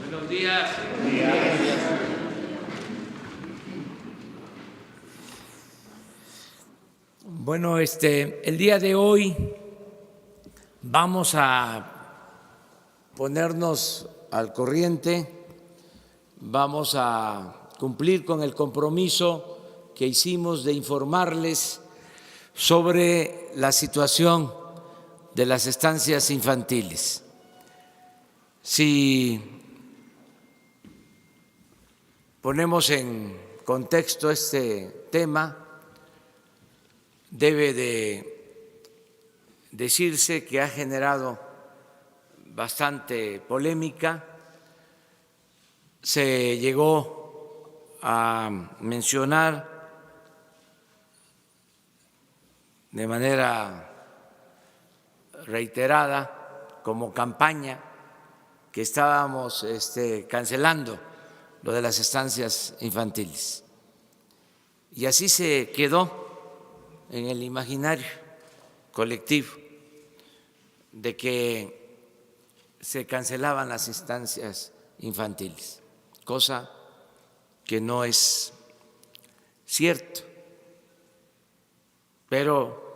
Buenos días. Bueno, el día de hoy vamos a ponernos al corriente, vamos a cumplir con el compromiso que hicimos de informarles sobre la situación de las estancias infantiles. Si ponemos en contexto este tema, debe de decirse que ha generado bastante polémica. Se llegó a mencionar de manera reiterada como campaña que estábamos cancelando lo de las estancias infantiles. Y así se quedó en el imaginario colectivo de que se cancelaban las estancias infantiles, cosa que no es cierto, pero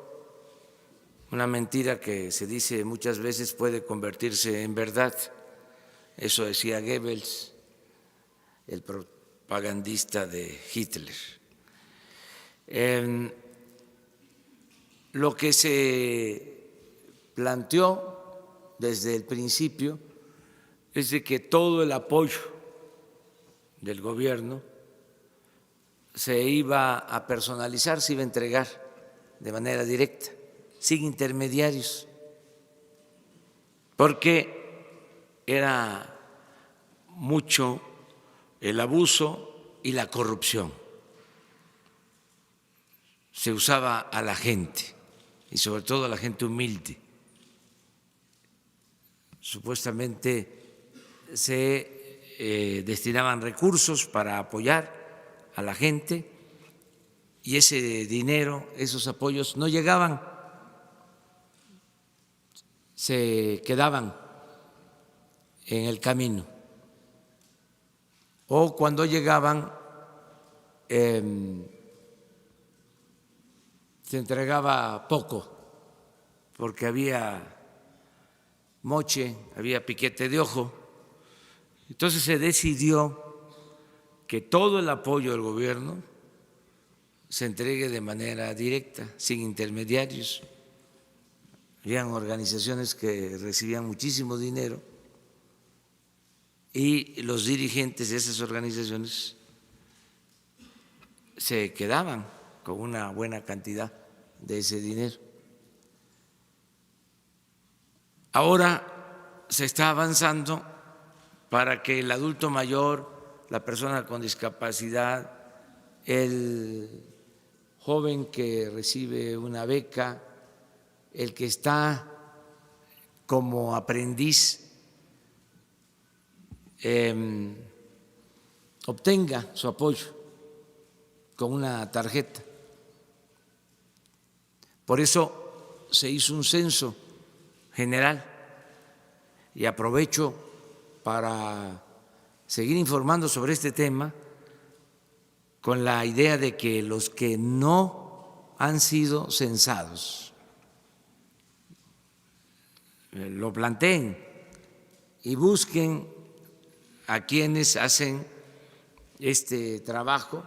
una mentira que se dice muchas veces puede convertirse en verdad. Eso decía Goebbels, el propagandista de Hitler. Lo que se planteó desde el principio es de que todo el apoyo del gobierno se iba a personalizar, se iba a entregar de manera directa, sin intermediarios, porque era mucho el abuso y la corrupción. Se usaba a la gente y sobre todo a la gente humilde. Supuestamente se destinaban recursos para apoyar a la gente y ese dinero, esos apoyos no llegaban, se quedaban en el camino, o cuando llegaban se entregaba poco porque había moche, había piquete de ojo. Entonces se decidió que todo el apoyo del gobierno se entregue de manera directa, sin intermediarios. Habían organizaciones que recibían muchísimo dinero y los dirigentes de esas organizaciones se quedaban con una buena cantidad de ese dinero. Ahora se está avanzando para que el adulto mayor, la persona con discapacidad, el joven que recibe una beca, el que está como aprendiz, obtenga su apoyo con una tarjeta. Por eso se hizo un censo general y aprovecho para seguir informando sobre este tema con la idea de que los que no han sido censados lo planteen y busquen a quienes hacen este trabajo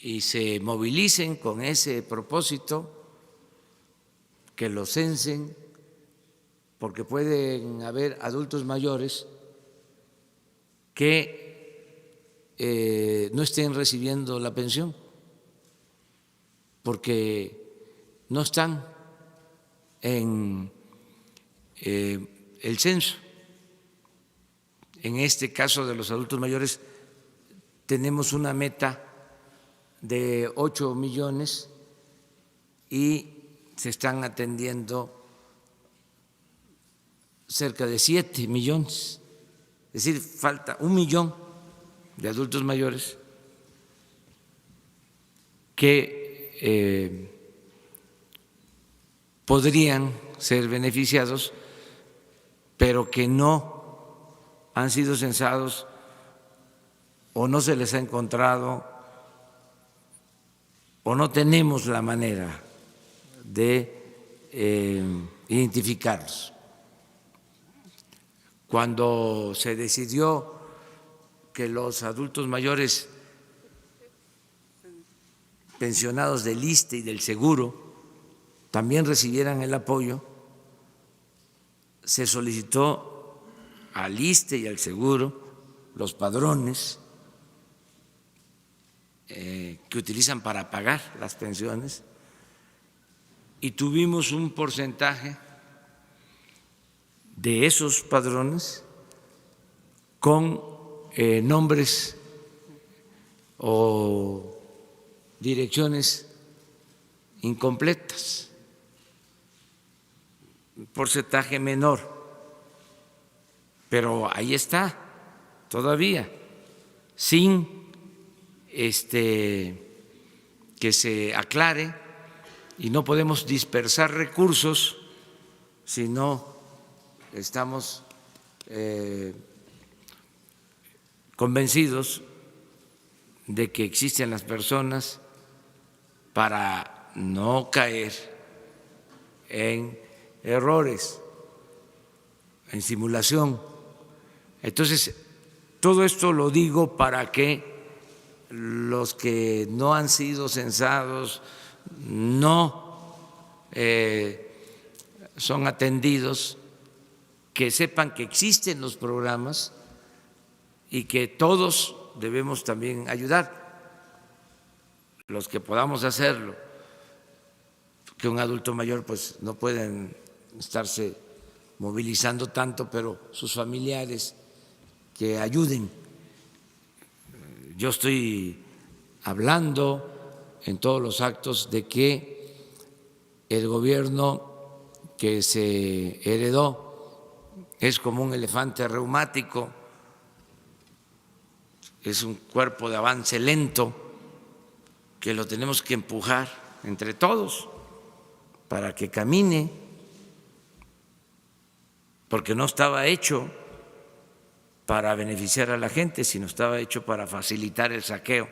y se movilicen con ese propósito, que lo censen, porque pueden haber adultos mayores que no estén recibiendo la pensión porque no están en el censo. En este caso de los adultos mayores tenemos una meta de 8 millones y se están atendiendo cerca de 7 millones, es decir, falta 1 millón de adultos mayores que podrían ser beneficiados, pero que no han sido censados o no se les ha encontrado o no tenemos la manera de identificarlos. Cuando se decidió que los adultos mayores pensionados del ISSSTE y del Seguro también recibieran el apoyo, se solicitó al ISSSTE y al Seguro los padrones que utilizan para pagar las pensiones, y tuvimos un porcentaje de esos padrones con nombres o direcciones incompletas, un porcentaje menor, pero ahí está todavía, sin que se aclare, y no podemos dispersar recursos si no estamos convencidos de que existen las personas, para no caer en errores, en simulación. Entonces, todo esto lo digo para que los que no han sido censados, no son atendidos, que sepan que existen los programas y que todos debemos también ayudar, los que podamos hacerlo, que un adulto mayor pues no pueden estarse movilizando tanto, pero sus familiares que ayuden. Yo estoy hablando en todos los actos de que el gobierno que se heredó es como un elefante reumático, es un cuerpo de avance lento que lo tenemos que empujar entre todos para que camine, porque no estaba hecho para beneficiar a la gente, sino estaba hecho para facilitar el saqueo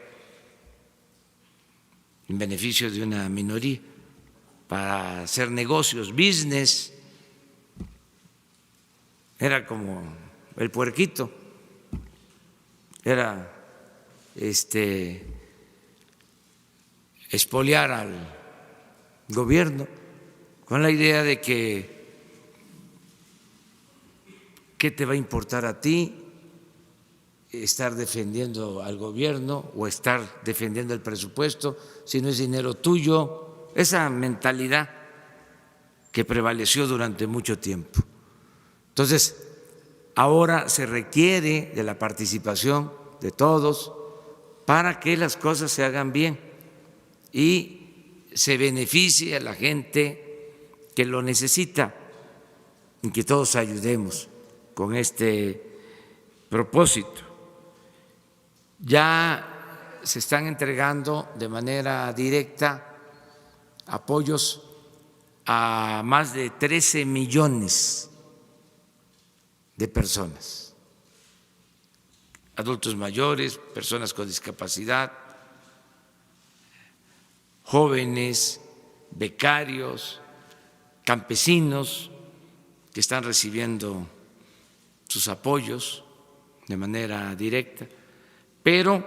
en beneficio de una minoría, para hacer negocios, business. Era como el puerquito, era expoliar al gobierno con la idea de que ¿qué te va a importar a ti estar defendiendo al gobierno o estar defendiendo el presupuesto si no es dinero tuyo? Esa mentalidad que prevaleció durante mucho tiempo. Entonces, ahora se requiere de la participación de todos para que las cosas se hagan bien y se beneficie a la gente que lo necesita, y que todos ayudemos con este propósito. Ya se están entregando de manera directa apoyos a más de 13 millones de personas, adultos mayores, personas con discapacidad, jóvenes, becarios, campesinos que están recibiendo sus apoyos de manera directa, pero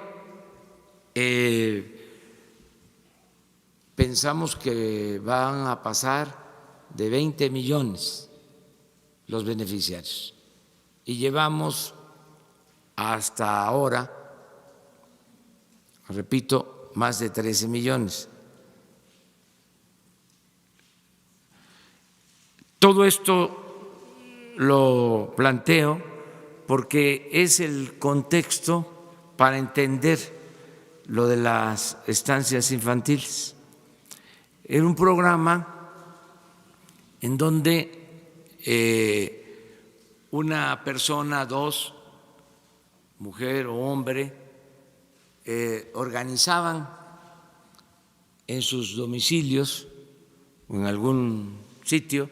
pensamos que van a pasar de 20 millones los beneficiarios y llevamos hasta ahora, repito, más de 13 millones. Todo esto lo planteo porque es el contexto para entender lo de las estancias infantiles. Era un programa en donde una persona, dos, mujer o hombre, organizaban en sus domicilios o en algún sitio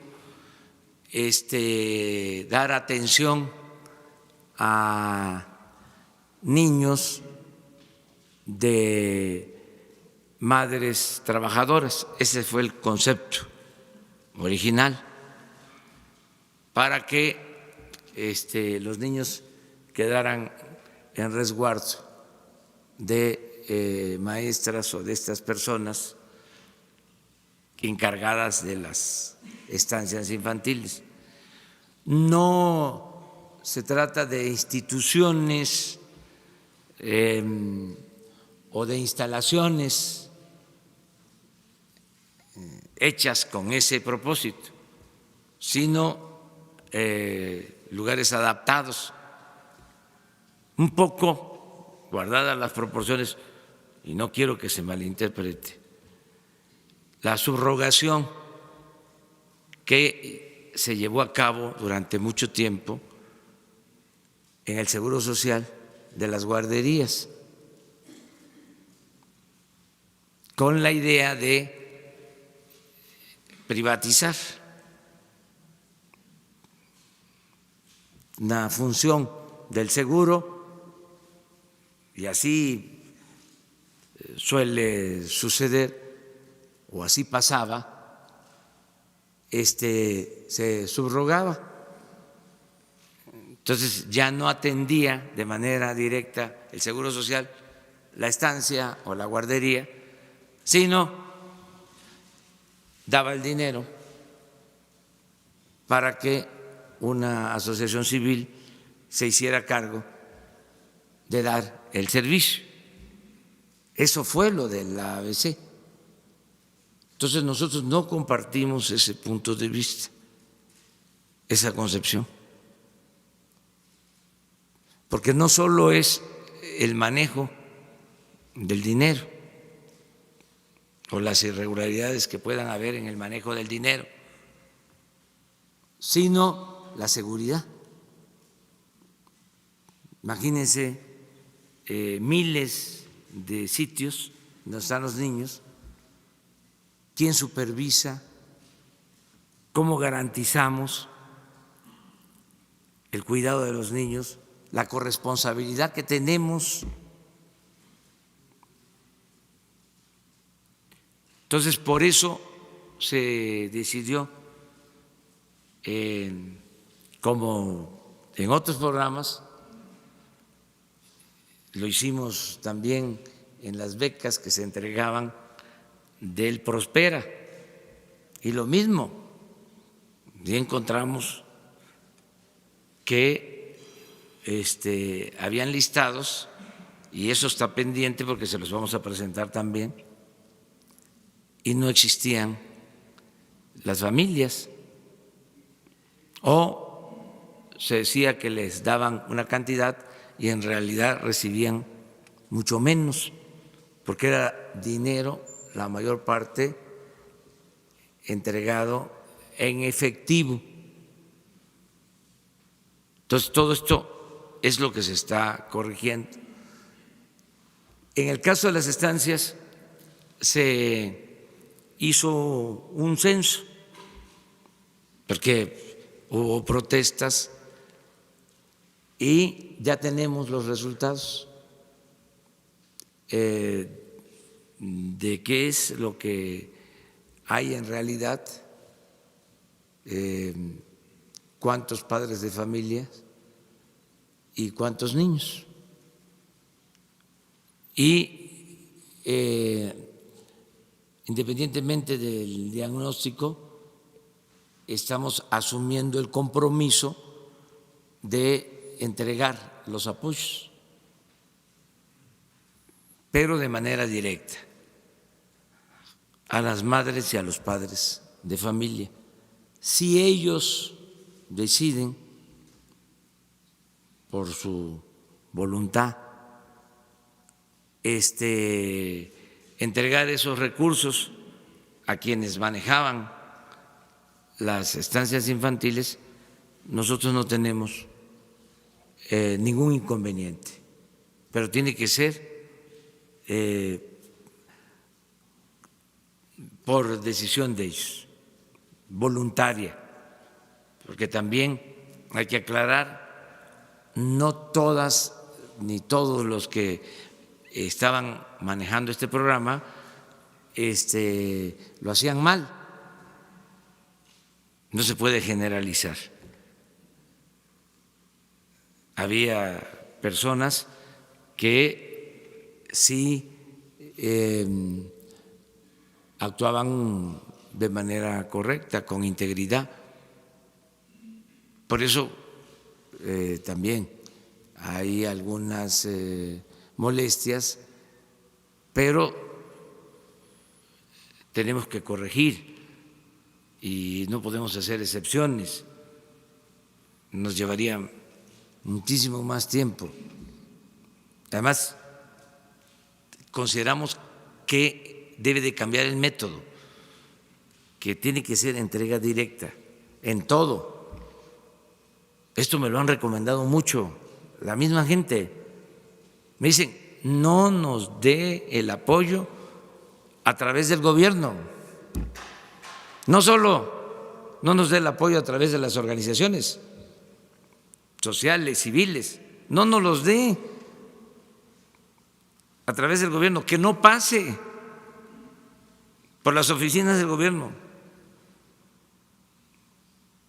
dar atención a niños de madres trabajadoras. Ese fue el concepto original, para que los niños quedaran en resguardo de maestras o de estas personas encargadas de las estancias infantiles. No se trata de instituciones o de instalaciones hechas con ese propósito, sino lugares adaptados, un poco guardadas las proporciones, y no quiero que se malinterprete, la subrogación que se llevó a cabo durante mucho tiempo en el Seguro Social de las guarderías, con la idea de privatizar una función del seguro, y así suele suceder, o así pasaba, se subrogaba. Entonces ya no atendía de manera directa el Seguro Social la estancia o la guardería, sino daba el dinero para que una asociación civil se hiciera cargo de dar el servicio. Eso fue lo de la ABC. Entonces nosotros no compartimos ese punto de vista, esa concepción, porque no solo es el manejo del dinero o las irregularidades que puedan haber en el manejo del dinero, sino la seguridad. Imagínense miles de sitios donde están los niños. ¿Quién supervisa? ¿Cómo garantizamos el cuidado de los niños? La corresponsabilidad que tenemos. Entonces, por eso se decidió, como en otros programas, lo hicimos también en las becas que se entregaban del Prospera, y lo mismo, y encontramos que habían listados, y eso está pendiente porque se los vamos a presentar también, y no existían las familias, o se decía que les daban una cantidad y en realidad recibían mucho menos, porque era dinero, la mayor parte, entregado en efectivo. Entonces, todo esto es lo que se está corrigiendo. En el caso de las estancias, se hizo un censo, porque hubo protestas y ya tenemos los resultados de qué es lo que hay en realidad, cuántos padres de familia y cuántos niños. Y independientemente del diagnóstico, estamos asumiendo el compromiso de entregar los apoyos, pero de manera directa a las madres y a los padres de familia. Si ellos deciden por su voluntad entregar esos recursos a quienes manejaban las estancias infantiles, nosotros no tenemos ningún inconveniente, pero tiene que ser por decisión de ellos, voluntaria, porque también hay que aclarar, no todas ni todos los que estaban manejando este programa lo hacían mal. No se puede generalizar. Había personas que sí actuaban de manera correcta, con integridad. Por eso también hay algunas molestias, pero tenemos que corregir y no podemos hacer excepciones. Nos llevaría muchísimo más tiempo. Además, consideramos que debe de cambiar el método, que tiene que ser entrega directa en todo. Esto me lo han recomendado mucho la misma gente. Me dicen, no nos dé el apoyo a través del gobierno. No solo no nos dé el apoyo a través de las organizaciones sociales, civiles, no nos los dé a través del gobierno, que no pase por las oficinas del gobierno.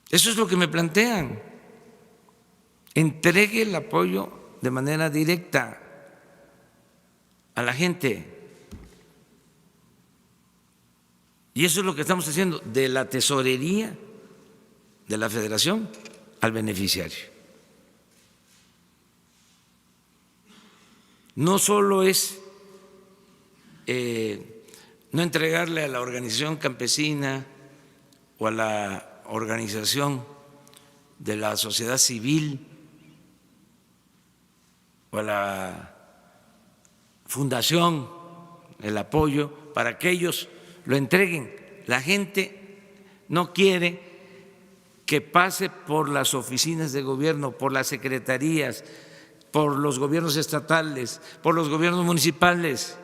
Eso es lo que me plantean. Entregue el apoyo de manera directa a la gente. Y eso es lo que estamos haciendo, de la tesorería de la Federación al beneficiario. No solo es no entregarle a la organización campesina o a la organización de la sociedad civil o a la fundación el apoyo para que ellos lo entreguen. La gente no quiere que pase por las oficinas de gobierno, por las secretarías, por los gobiernos estatales, por los gobiernos municipales,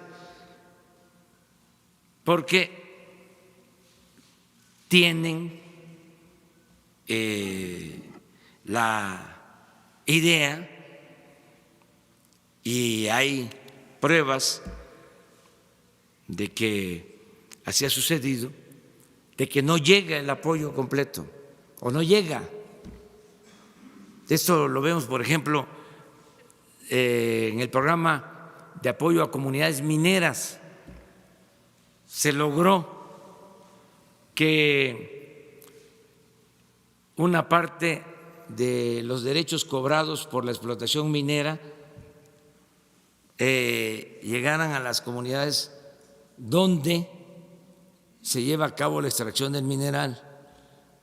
porque tienen la idea, y hay pruebas de que así ha sucedido, de que no llega el apoyo completo o no llega. Esto lo vemos, por ejemplo, en el programa de apoyo a comunidades mineras. Se logró que una parte de los derechos cobrados por la explotación minera llegaran a las comunidades donde se lleva a cabo la extracción del mineral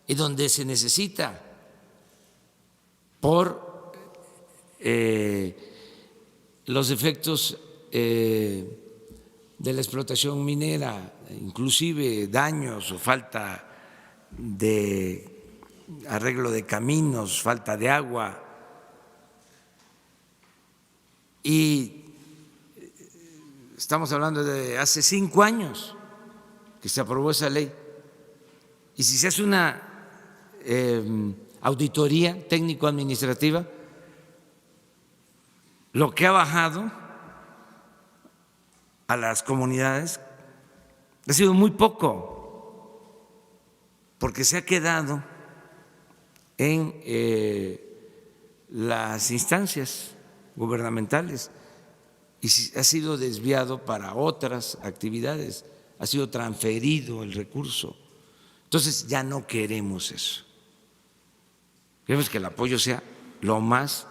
y donde se necesita por los efectos de la explotación minera, inclusive daños o falta de arreglo de caminos, falta de agua. Y estamos hablando de hace 5 años que se aprobó esa ley. Y si se hace una auditoría técnico-administrativa, lo que ha bajado a las comunidades ha sido muy poco, porque se ha quedado en las instancias gubernamentales y ha sido desviado para otras actividades, ha sido transferido el recurso. Entonces ya no queremos eso. Queremos que el apoyo sea lo más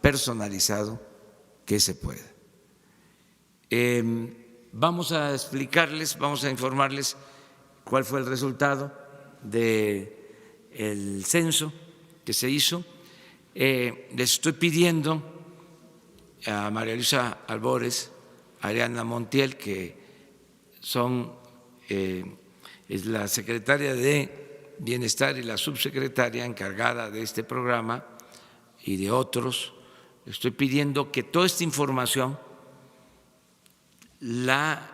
personalizado que se pueda. Vamos a explicarles, vamos a informarles cuál fue el resultado del censo que se hizo. Les estoy pidiendo a María Luisa Albores, a Ariana Montiel, que es la secretaria de Bienestar y la subsecretaria encargada de este programa y de otros. Estoy pidiendo que toda esta información la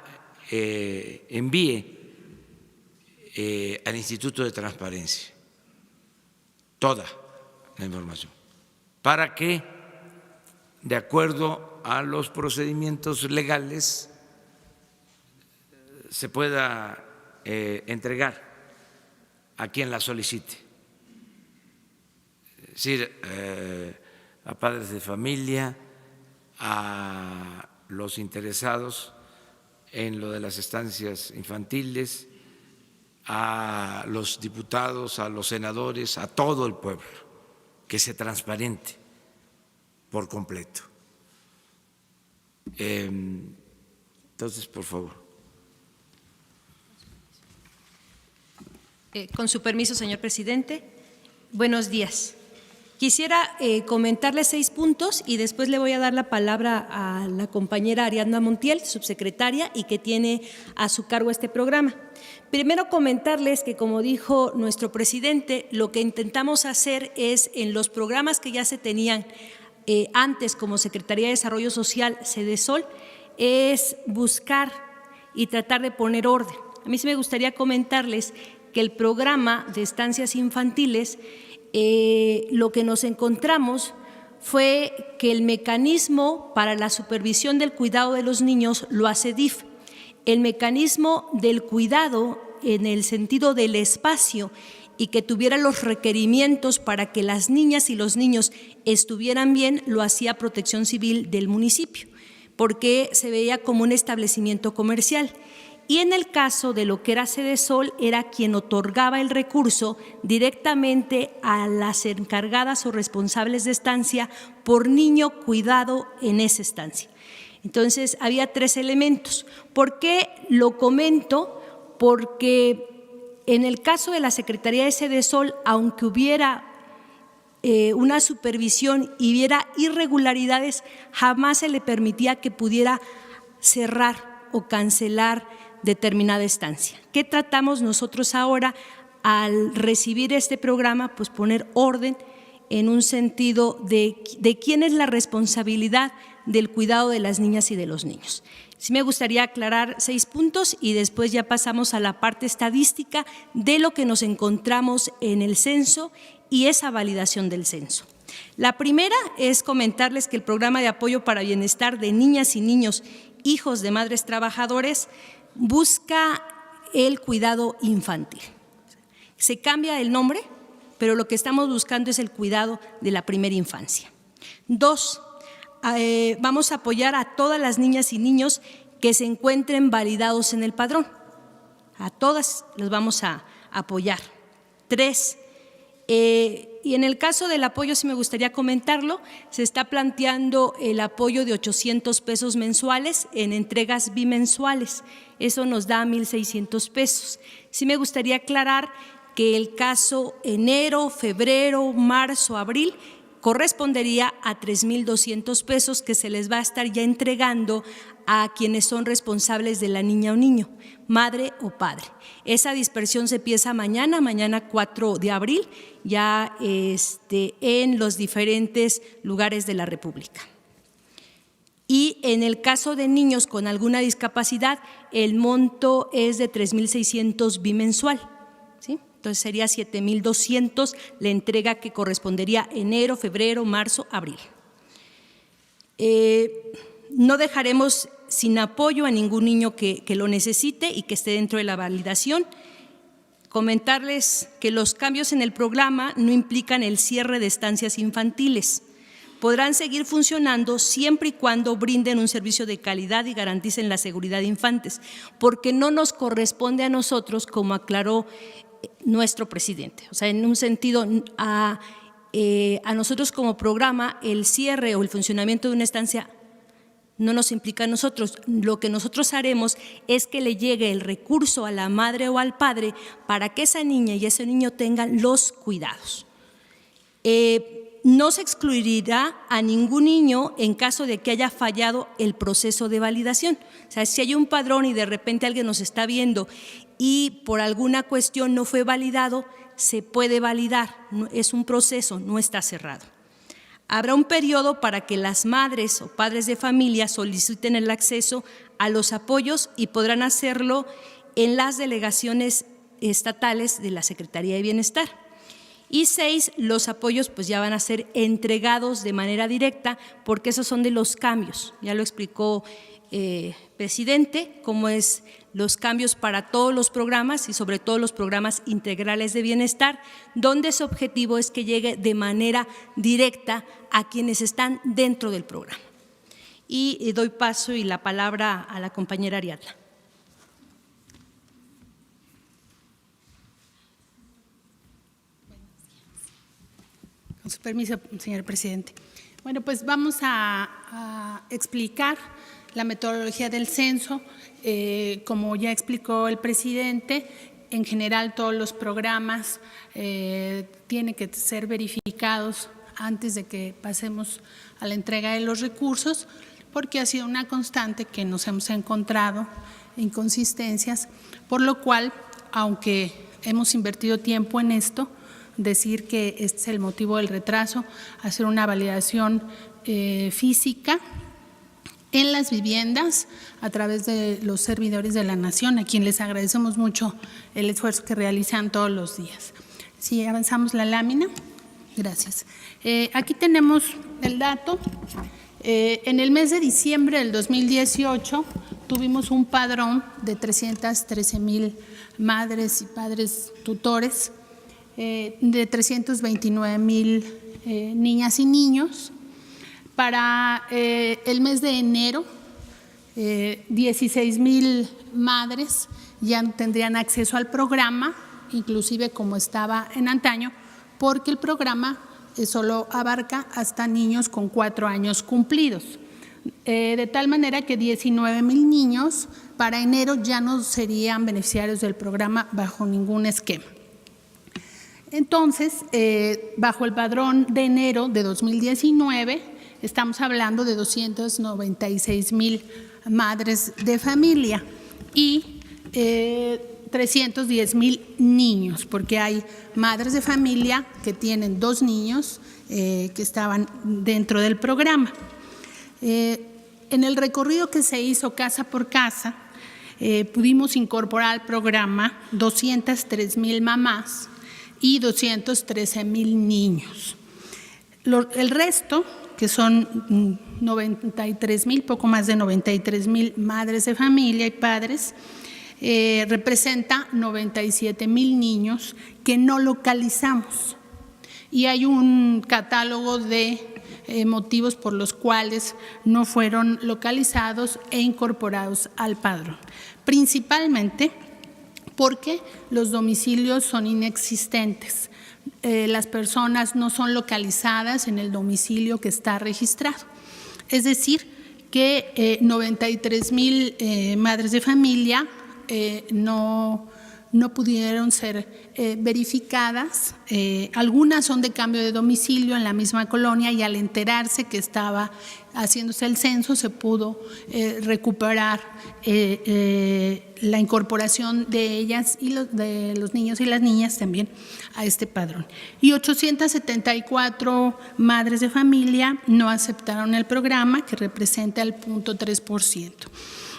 envíe al Instituto de Transparencia, toda la información, para que de acuerdo a los procedimientos legales, se pueda entregar a quien la solicite. Es decir, a padres de familia, a los interesados en lo de las estancias infantiles, a los diputados, a los senadores, a todo el pueblo, que se transparente por completo. Entonces, por favor. Con su permiso, señor presidente. Buenos días. Quisiera comentarle 6 puntos y después le voy a dar la palabra a la compañera Ariadna Montiel, subsecretaria, y que tiene a su cargo este programa. Primero, comentarles que, como dijo nuestro presidente, lo que intentamos hacer es, en los programas que ya se tenían antes como Secretaría de Desarrollo Social, Sedesol, es buscar y tratar de poner orden. A mí sí me gustaría comentarles que el programa de estancias infantiles, lo que nos encontramos fue que el mecanismo para la supervisión del cuidado de los niños lo hace DIF. El mecanismo del cuidado en el sentido del espacio y que tuviera los requerimientos para que las niñas y los niños estuvieran bien, lo hacía Protección Civil del municipio, porque se veía como un establecimiento comercial. Y en el caso de lo que era Sedesol, era quien otorgaba el recurso directamente a las encargadas o responsables de estancia por niño cuidado en esa estancia. Entonces, había 3 elementos. ¿Por qué lo comento? Porque en el caso de la Secretaría de Sedesol, aunque hubiera una supervisión y hubiera irregularidades, jamás se le permitía que pudiera cerrar o cancelar determinada estancia. ¿Qué tratamos nosotros ahora al recibir este programa? Pues poner orden en un sentido de quién es la responsabilidad del cuidado de las niñas y de los niños. Sí me gustaría aclarar 6 puntos y después ya pasamos a la parte estadística de lo que nos encontramos en el censo y esa validación del censo. La primera es comentarles que el programa de apoyo para bienestar de niñas y niños hijos de madres trabajadores busca el cuidado infantil. Se cambia el nombre, pero lo que estamos buscando es el cuidado de la primera infancia. 2, vamos a apoyar a todas las niñas y niños que se encuentren validados en el padrón. A todas los vamos a apoyar. 3, y en el caso del apoyo, sí me gustaría comentarlo, se está planteando el apoyo de 800 pesos mensuales en entregas bimensuales. Eso nos da 1,600 pesos. Sí me gustaría aclarar que el caso enero, febrero, marzo, abril correspondería a 3,200 pesos que se les va a estar ya entregando a quienes son responsables de la niña o niño, madre o padre. Esa dispersión se empieza mañana 4 de abril, ya en los diferentes lugares de la República. Y en el caso de niños con alguna discapacidad, el monto es de 3,600 bimensual, ¿sí? Entonces sería 7,200 la entrega que correspondería enero, febrero, marzo, abril. No dejaremos sin apoyo a ningún niño que lo necesite y que esté dentro de la validación. Comentarles que los cambios en el programa no implican el cierre de estancias infantiles. Podrán seguir funcionando siempre y cuando brinden un servicio de calidad y garanticen la seguridad de infantes, porque no nos corresponde a nosotros, como aclaró nuestro presidente. O sea, en un sentido, a nosotros como programa, el cierre o el funcionamiento de una estancia no nos implica a nosotros. Lo que nosotros haremos es que le llegue el recurso a la madre o al padre para que esa niña y ese niño tengan los cuidados. No se excluirá a ningún niño en caso de que haya fallado el proceso de validación. O sea, si hay un padrón y de repente alguien nos está viendo y por alguna cuestión no fue validado, se puede validar, es un proceso, no está cerrado. Habrá un periodo para que las madres o padres de familia soliciten el acceso a los apoyos y podrán hacerlo en las delegaciones estatales de la Secretaría de Bienestar. Y 6, los apoyos pues ya van a ser entregados de manera directa, porque esos son de los cambios. Ya lo explicó presidente, cómo es los cambios para todos los programas y sobre todo los programas integrales de bienestar, donde su objetivo es que llegue de manera directa a quienes están dentro del programa. Y doy paso y la palabra a la compañera Ariadna. Con su permiso, señor presidente. Bueno, pues vamos a explicar la metodología del censo. Como ya explicó el presidente, en general todos los programas tienen que ser verificados antes de que pasemos a la entrega de los recursos, porque ha sido una constante que nos hemos encontrado inconsistencias, por lo cual, aunque hemos invertido tiempo en esto, decir que este es el motivo del retraso, hacer una validación física en las viviendas a través de los servidores de la Nación, a quienes les agradecemos mucho el esfuerzo que realizan todos los días. Si avanzamos la lámina, gracias. Aquí tenemos el dato. En el mes de diciembre del 2018 tuvimos un padrón de 313,000 madres y padres tutores, de 329,000 niñas y niños. Para el mes de enero, 16,000 madres ya tendrían acceso al programa, inclusive como estaba en antaño, porque el programa solo abarca hasta niños con 4 años cumplidos. De tal manera que 19,000 niños para enero ya no serían beneficiarios del programa bajo ningún esquema. Entonces, bajo el padrón de enero de 2019, estamos hablando de 296,000 madres de familia y 310,000 niños, porque hay madres de familia que tienen 2 niños que estaban dentro del programa. En el recorrido que se hizo casa por casa, pudimos incorporar al programa 203,000 mamás y 213,000 niños. El resto, que son 93,000, poco más de 93,000 madres de familia y padres, representa 97,000 niños que no localizamos. Y hay un catálogo de motivos por los cuales no fueron localizados e incorporados al padrón. Principalmente porque los domicilios son inexistentes. Las personas no son localizadas en el domicilio que está registrado. Es decir, que 93,000 madres de familia no pudieron ser verificadas. Algunas son de cambio de domicilio en la misma colonia y al enterarse que estaba haciéndose el censo se pudo recuperar la incorporación de ellas y de los niños y las niñas también a este padrón. Y 874 madres de familia no aceptaron el programa, que representa el 0.3%.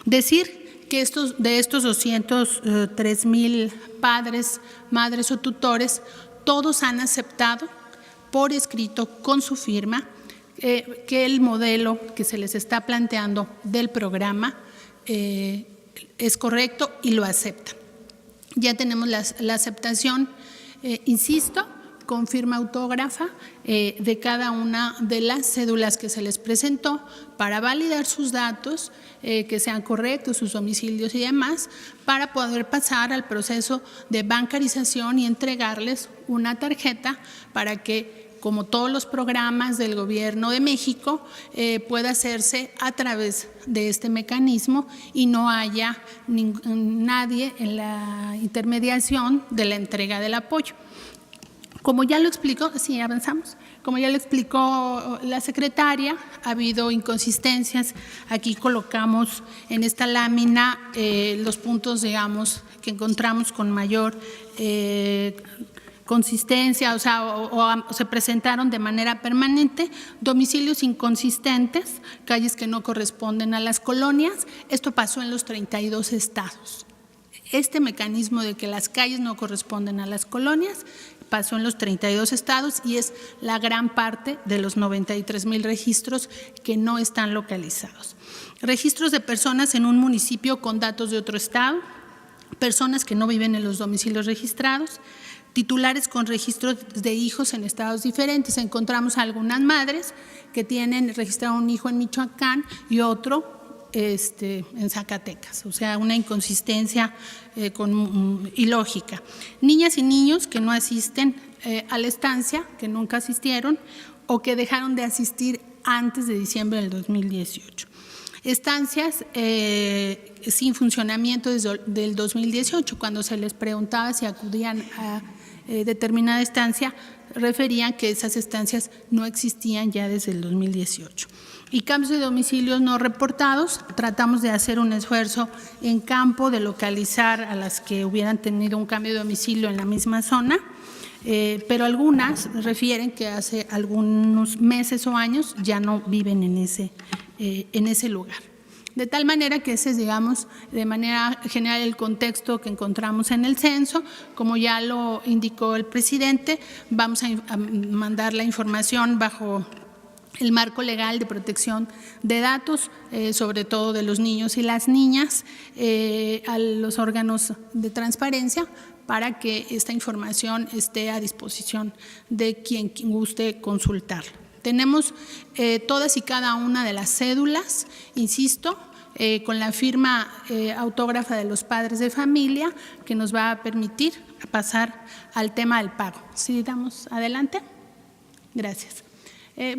Decir que de estos 203,000 padres, madres o tutores, todos han aceptado por escrito con su firma que el modelo que se les está planteando del programa es correcto y lo aceptan. Ya tenemos la aceptación, insisto, con firma autógrafa de cada una de las cédulas que se les presentó para validar sus datos, que sean correctos, sus domicilios y demás, para poder pasar al proceso de bancarización y entregarles una tarjeta para que, como todos los programas del Gobierno de México, pueda hacerse a través de este mecanismo y no haya nadie en la intermediación de la entrega del apoyo. Como ya lo explicó, sí, avanzamos. Como ya lo explicó la secretaria, ha habido inconsistencias. Aquí colocamos en esta lámina los puntos, digamos, que encontramos con mayor consistencia, o se presentaron de manera permanente. Domicilios inconsistentes, calles que no corresponden a las colonias. Esto pasó en los 32 estados. Este mecanismo de que las calles no corresponden a las colonias pasó en los 32 estados y es la gran parte de los 93,000 registros que no están localizados. Registros de personas en un municipio con datos de otro estado, personas que no viven en los domicilios registrados, titulares con registros de hijos en estados diferentes. Encontramos algunas madres que tienen registrado un hijo en Michoacán y otro en Zacatecas, o sea, una inconsistencia ilógica. Niñas y niños que no asisten a la estancia, que nunca asistieron o que dejaron de asistir antes de diciembre del 2018. Estancias sin funcionamiento desde el 2018, cuando se les preguntaba si acudían a determinada estancia, referían que esas estancias no existían ya desde el 2018. Y cambios de domicilios no reportados, tratamos de hacer un esfuerzo en campo de localizar a las que hubieran tenido un cambio de domicilio en la misma zona, pero algunas refieren que hace algunos meses o años ya no viven en ese lugar. De tal manera que ese es, digamos, de manera general el contexto que encontramos en el censo. Como ya lo indicó el presidente, vamos a mandar la información bajo el marco legal de protección de datos, sobre todo de los niños y las niñas, a los órganos de transparencia para que esta información esté a disposición de quien guste consultarla. Tenemos todas y cada una de las cédulas, insisto, con la firma autógrafa de los padres de familia, que nos va a permitir pasar al tema del pago. ¿Sí, damos adelante? Gracias.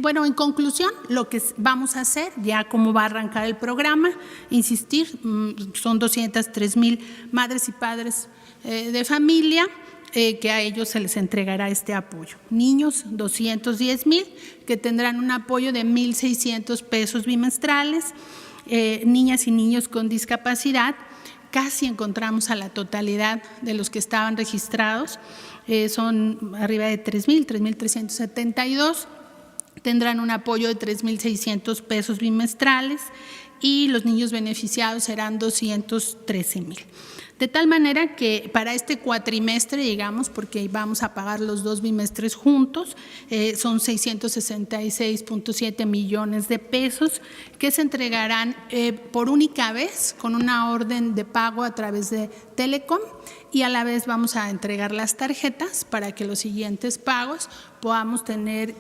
Bueno, en conclusión, lo que vamos a hacer, ya cómo va a arrancar el programa, insistir, son 203,000 madres y padres de familia, que a ellos se les entregará este apoyo. Niños, 210,000, que tendrán un apoyo de 1,600 pesos bimestrales. Niñas y niños con discapacidad, casi encontramos a la totalidad de los que estaban registrados, son arriba de 3,372, tendrán un apoyo de 3,600 pesos bimestrales y los niños beneficiados serán 213,000. De tal manera que para este cuatrimestre, digamos, porque vamos a pagar los 2 bimestres juntos, son 666.7 millones de pesos que se entregarán por única vez con una orden de pago a través de Telecom, y a la vez vamos a entregar las tarjetas para que los siguientes pagos podamos tener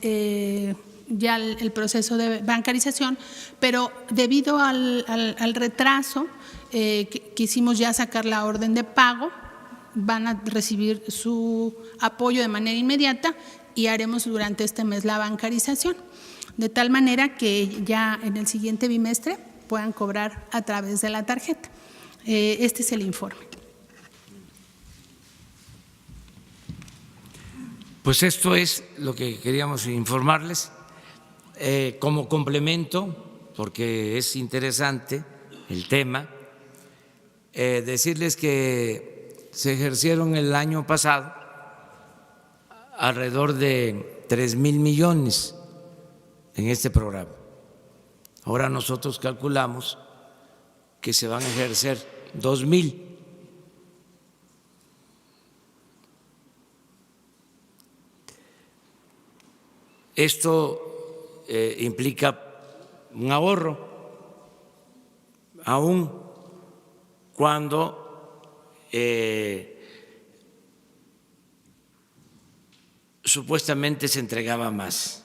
ya el proceso de bancarización, pero debido al retraso, quisimos ya sacar la orden de pago, van a recibir su apoyo de manera inmediata y haremos durante este mes la bancarización, de tal manera que ya en el siguiente bimestre puedan cobrar a través de la tarjeta. Este es el informe. Pues esto es lo que queríamos informarles como complemento, porque es interesante el tema. Decirles que se ejercieron el año pasado alrededor de 3,000 millones en este programa. Ahora nosotros calculamos que se van a ejercer 2,000. Esto implica un ahorro, aún cuando supuestamente se entregaba más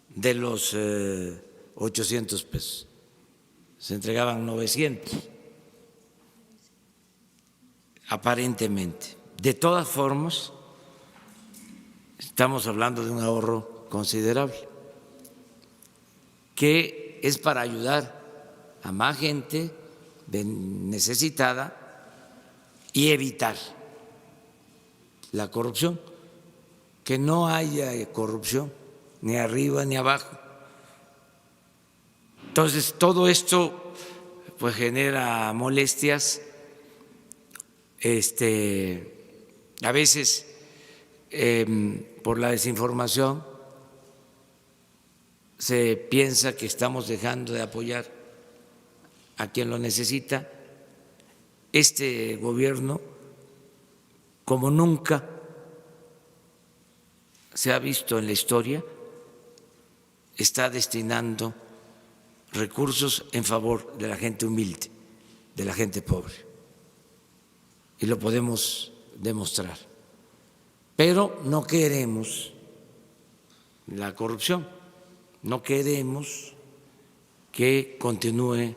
de los 800 pesos, se entregaban 900 aparentemente. De todas formas, estamos hablando de un ahorro considerable que es para ayudar a más gente necesitada y evitar la corrupción, que no haya corrupción ni arriba ni abajo. Entonces, todo esto pues genera molestias, a veces por la desinformación se piensa que estamos dejando de apoyar a quien lo necesita. Este gobierno, como nunca, se ha visto en la historia, está destinando recursos en favor de la gente humilde, de la gente pobre. Y lo podemos demostrar. Pero no queremos la corrupción, no queremos que continúe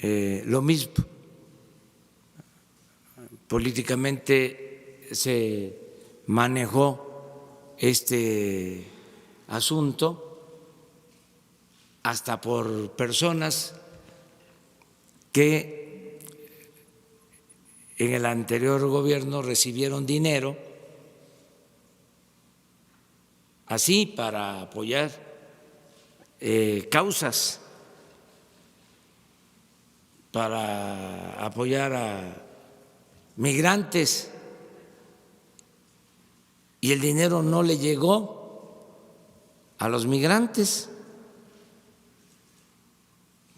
lo mismo. Políticamente se manejó este asunto hasta por personas que en el anterior gobierno recibieron dinero así para apoyar causas, para apoyar a migrantes, y el dinero no le llegó a los migrantes.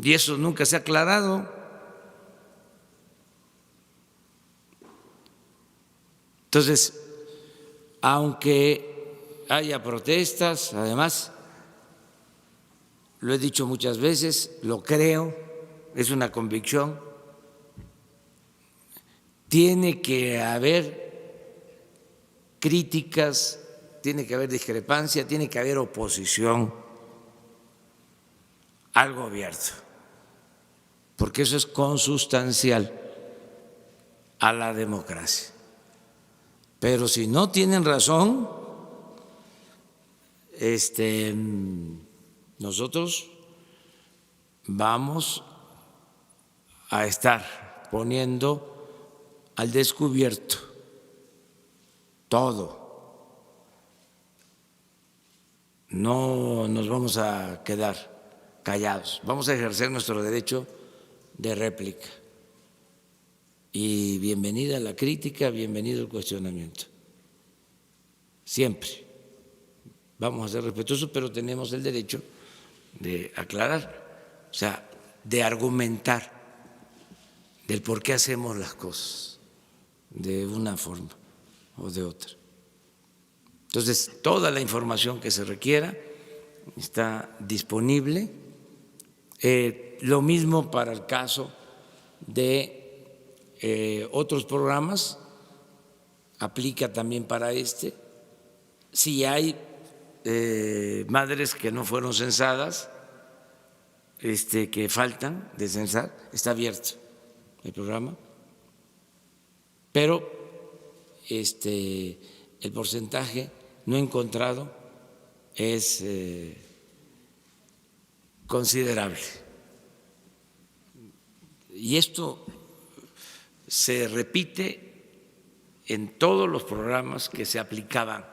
Y eso nunca se ha aclarado. Entonces, aunque haya protestas, además, lo he dicho muchas veces, lo creo, es una convicción, tiene que haber críticas, tiene que haber discrepancia, tiene que haber oposición al gobierno, porque eso es consustancial a la democracia. Pero si no tienen razón, nosotros vamos a estar poniendo al descubierto todo. No nos vamos a quedar callados, vamos a ejercer nuestro derecho de réplica. Y bienvenida la crítica, bienvenido el cuestionamiento. Siempre vamos a ser respetuosos, pero tenemos el derecho de aclarar, o sea, de argumentar del por qué hacemos las cosas de una forma o de otra. Entonces, toda la información que se requiera está disponible. Lo mismo para el caso de otros programas, aplica también para este. Si hay madres que no fueron censadas, que faltan de censar, está abierto el programa, pero el porcentaje no encontrado es considerable. Y esto se repite en todos los programas que se aplicaban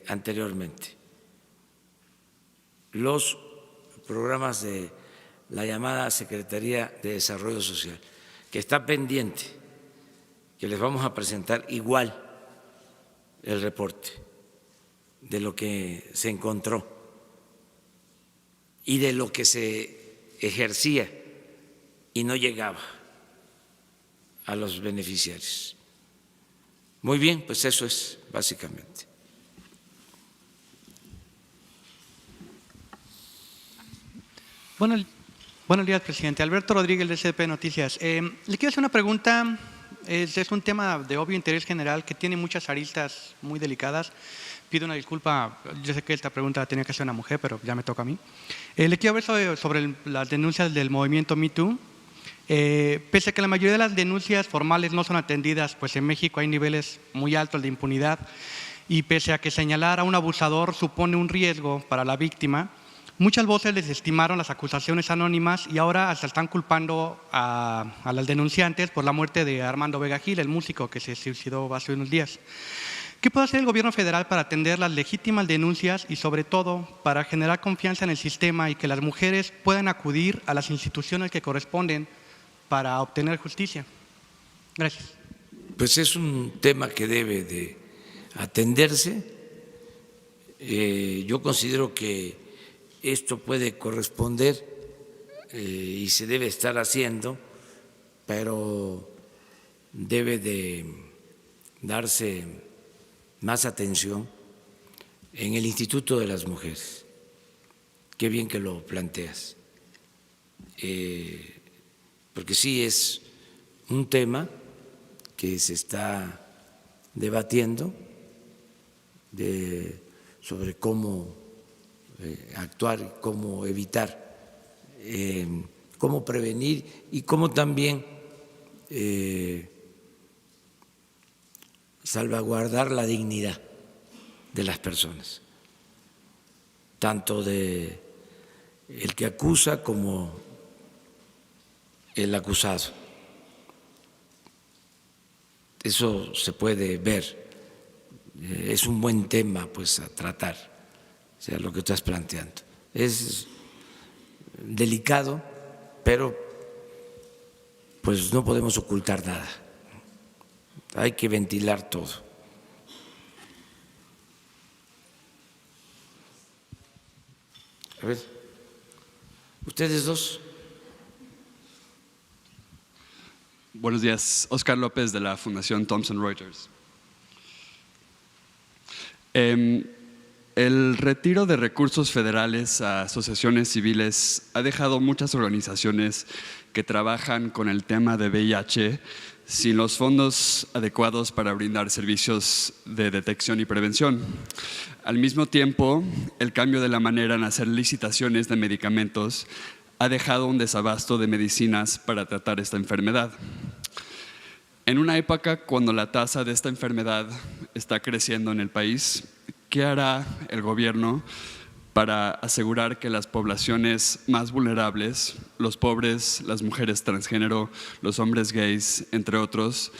anteriormente. Los programas de la llamada Secretaría de Desarrollo Social, que está pendiente, que les vamos a presentar igual el reporte de lo que se encontró y de lo que se ejercía y no llegaba a los beneficiarios. Muy bien, pues eso es básicamente. Buenos días, presidente. Alberto Rodríguez, de SDP Noticias. Le quiero hacer una pregunta. Es un tema de obvio interés general que tiene muchas aristas muy delicadas. Pido una disculpa, yo sé que esta pregunta la tenía que hacer una mujer, pero ya me toca a mí. Le quiero hablar sobre las denuncias del movimiento Me Too. Pese a que la mayoría de las denuncias formales no son atendidas, pues en México hay niveles muy altos de impunidad, y pese a que señalar a un abusador supone un riesgo para la víctima, muchas voces desestimaron las acusaciones anónimas y ahora hasta están culpando a las denunciantes por la muerte de Armando Vega Gil, el músico que se suicidó hace unos días. ¿Qué puede hacer el gobierno federal para atender las legítimas denuncias y sobre todo para generar confianza en el sistema y que las mujeres puedan acudir a las instituciones que corresponden para obtener justicia? Gracias. Pues es un tema que debe de atenderse. Yo considero que esto puede corresponder y se debe estar haciendo, pero debe de darse más atención en el Instituto de las Mujeres. Qué bien que lo planteas, porque sí es un tema que se está debatiendo sobre cómo actuar, cómo evitar, cómo prevenir y cómo también salvaguardar la dignidad de las personas, tanto de el que acusa como el acusado. Eso se puede ver, es un buen tema pues a tratar, o sea, lo que estás planteando. Es delicado, pero pues no podemos ocultar nada, hay que ventilar todo. A ver, ustedes dos. Buenos días, Oscar López de la Fundación Thomson Reuters. El retiro de recursos federales a asociaciones civiles ha dejado muchas organizaciones que trabajan con el tema de VIH sin los fondos adecuados para brindar servicios de detección y prevención. Al mismo tiempo, el cambio de la manera en hacer licitaciones de medicamentos ha dejado un desabasto de medicinas para tratar esta enfermedad. En una época cuando la tasa de esta enfermedad está creciendo en el país, ¿qué hará el gobierno para asegurar que las poblaciones más vulnerables, los pobres, las mujeres transgénero, los hombres gays, entre otros,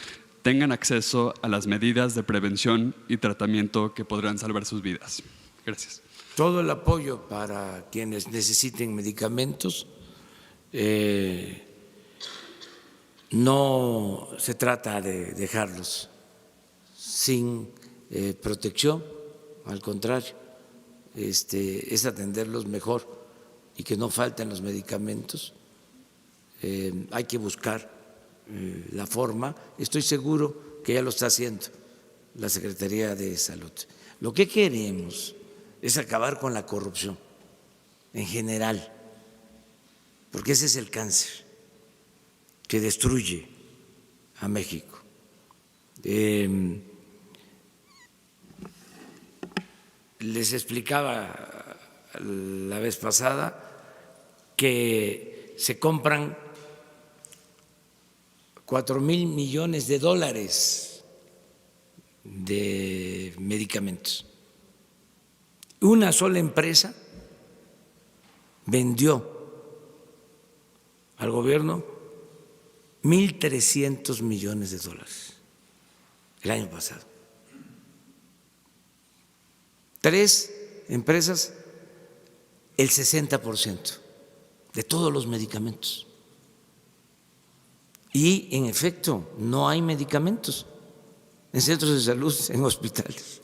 tengan acceso a las medidas de prevención y tratamiento que podrán salvar sus vidas? Gracias. Todo el apoyo para quienes necesiten medicamentos. No se trata de dejarlos sin protección, al contrario, es atenderlos mejor y que no falten los medicamentos. Hay que buscar la forma, estoy seguro que ya lo está haciendo la Secretaría de Salud. Lo que queremos es acabar con la corrupción en general, porque ese es el cáncer que destruye a México. Les explicaba la vez pasada que se compran 4,000 millones de dólares de medicamentos. Una sola empresa vendió al gobierno 1,300 millones de dólares el año pasado. 3 empresas, el 60% de todos los medicamentos. Y en efecto, no hay medicamentos en centros de salud, en hospitales,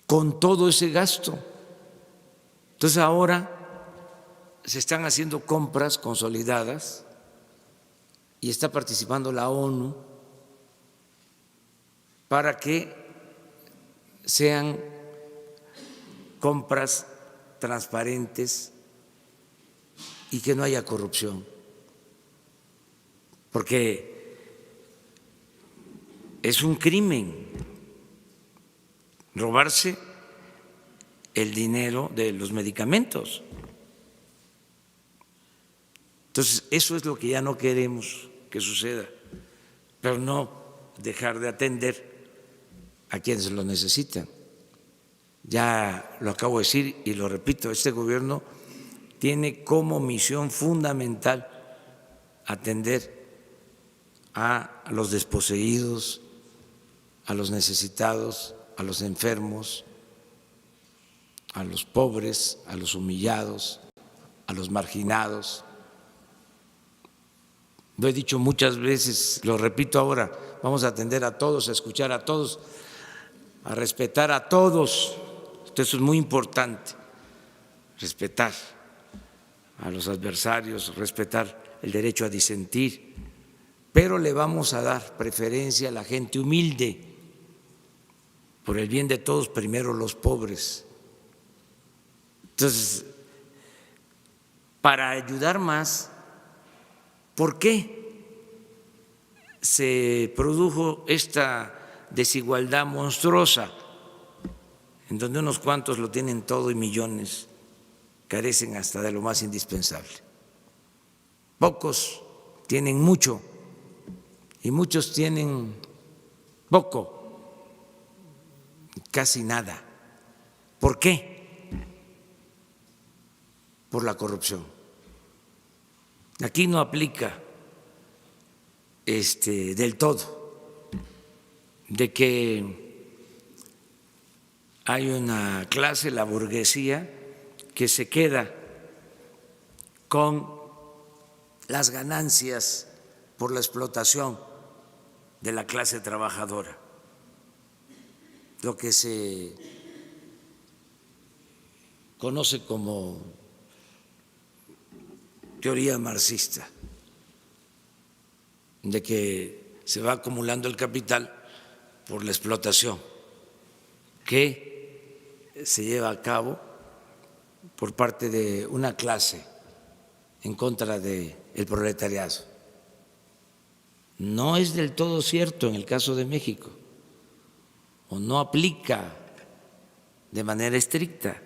con todo ese gasto. Entonces ahora se están haciendo compras consolidadas y está participando la ONU para que sean compras transparentes y que no haya corrupción, porque es un crimen robarse el dinero de los medicamentos. Entonces, eso es lo que ya no queremos que suceda, pero no dejar de atender a quienes lo necesitan. Ya lo acabo de decir y lo repito, este gobierno tiene como misión fundamental atender a los desposeídos, a los necesitados, a los enfermos, a los pobres, a los humillados, a los marginados. Lo he dicho muchas veces, lo repito ahora, vamos a atender a todos, a escuchar a todos, a respetar a todos. Eso es muy importante, respetar a los adversarios, respetar el derecho a disentir, pero le vamos a dar preferencia a la gente humilde, por el bien de todos, primero los pobres. Entonces, para ayudar más, ¿por qué se produjo esta desigualdad monstruosa en donde unos cuantos lo tienen todo y millones carecen hasta de lo más indispensable? Pocos tienen mucho y muchos tienen poco, casi nada. ¿Por qué? Por la corrupción. Aquí no aplica del todo de que hay una clase, la burguesía, que se queda con las ganancias por la explotación de la clase trabajadora, lo que se conoce como teoría marxista, de que se va acumulando el capital por la explotación que se lleva a cabo por parte de una clase en contra del proletariado. No es del todo cierto en el caso de México, o no aplica de manera estricta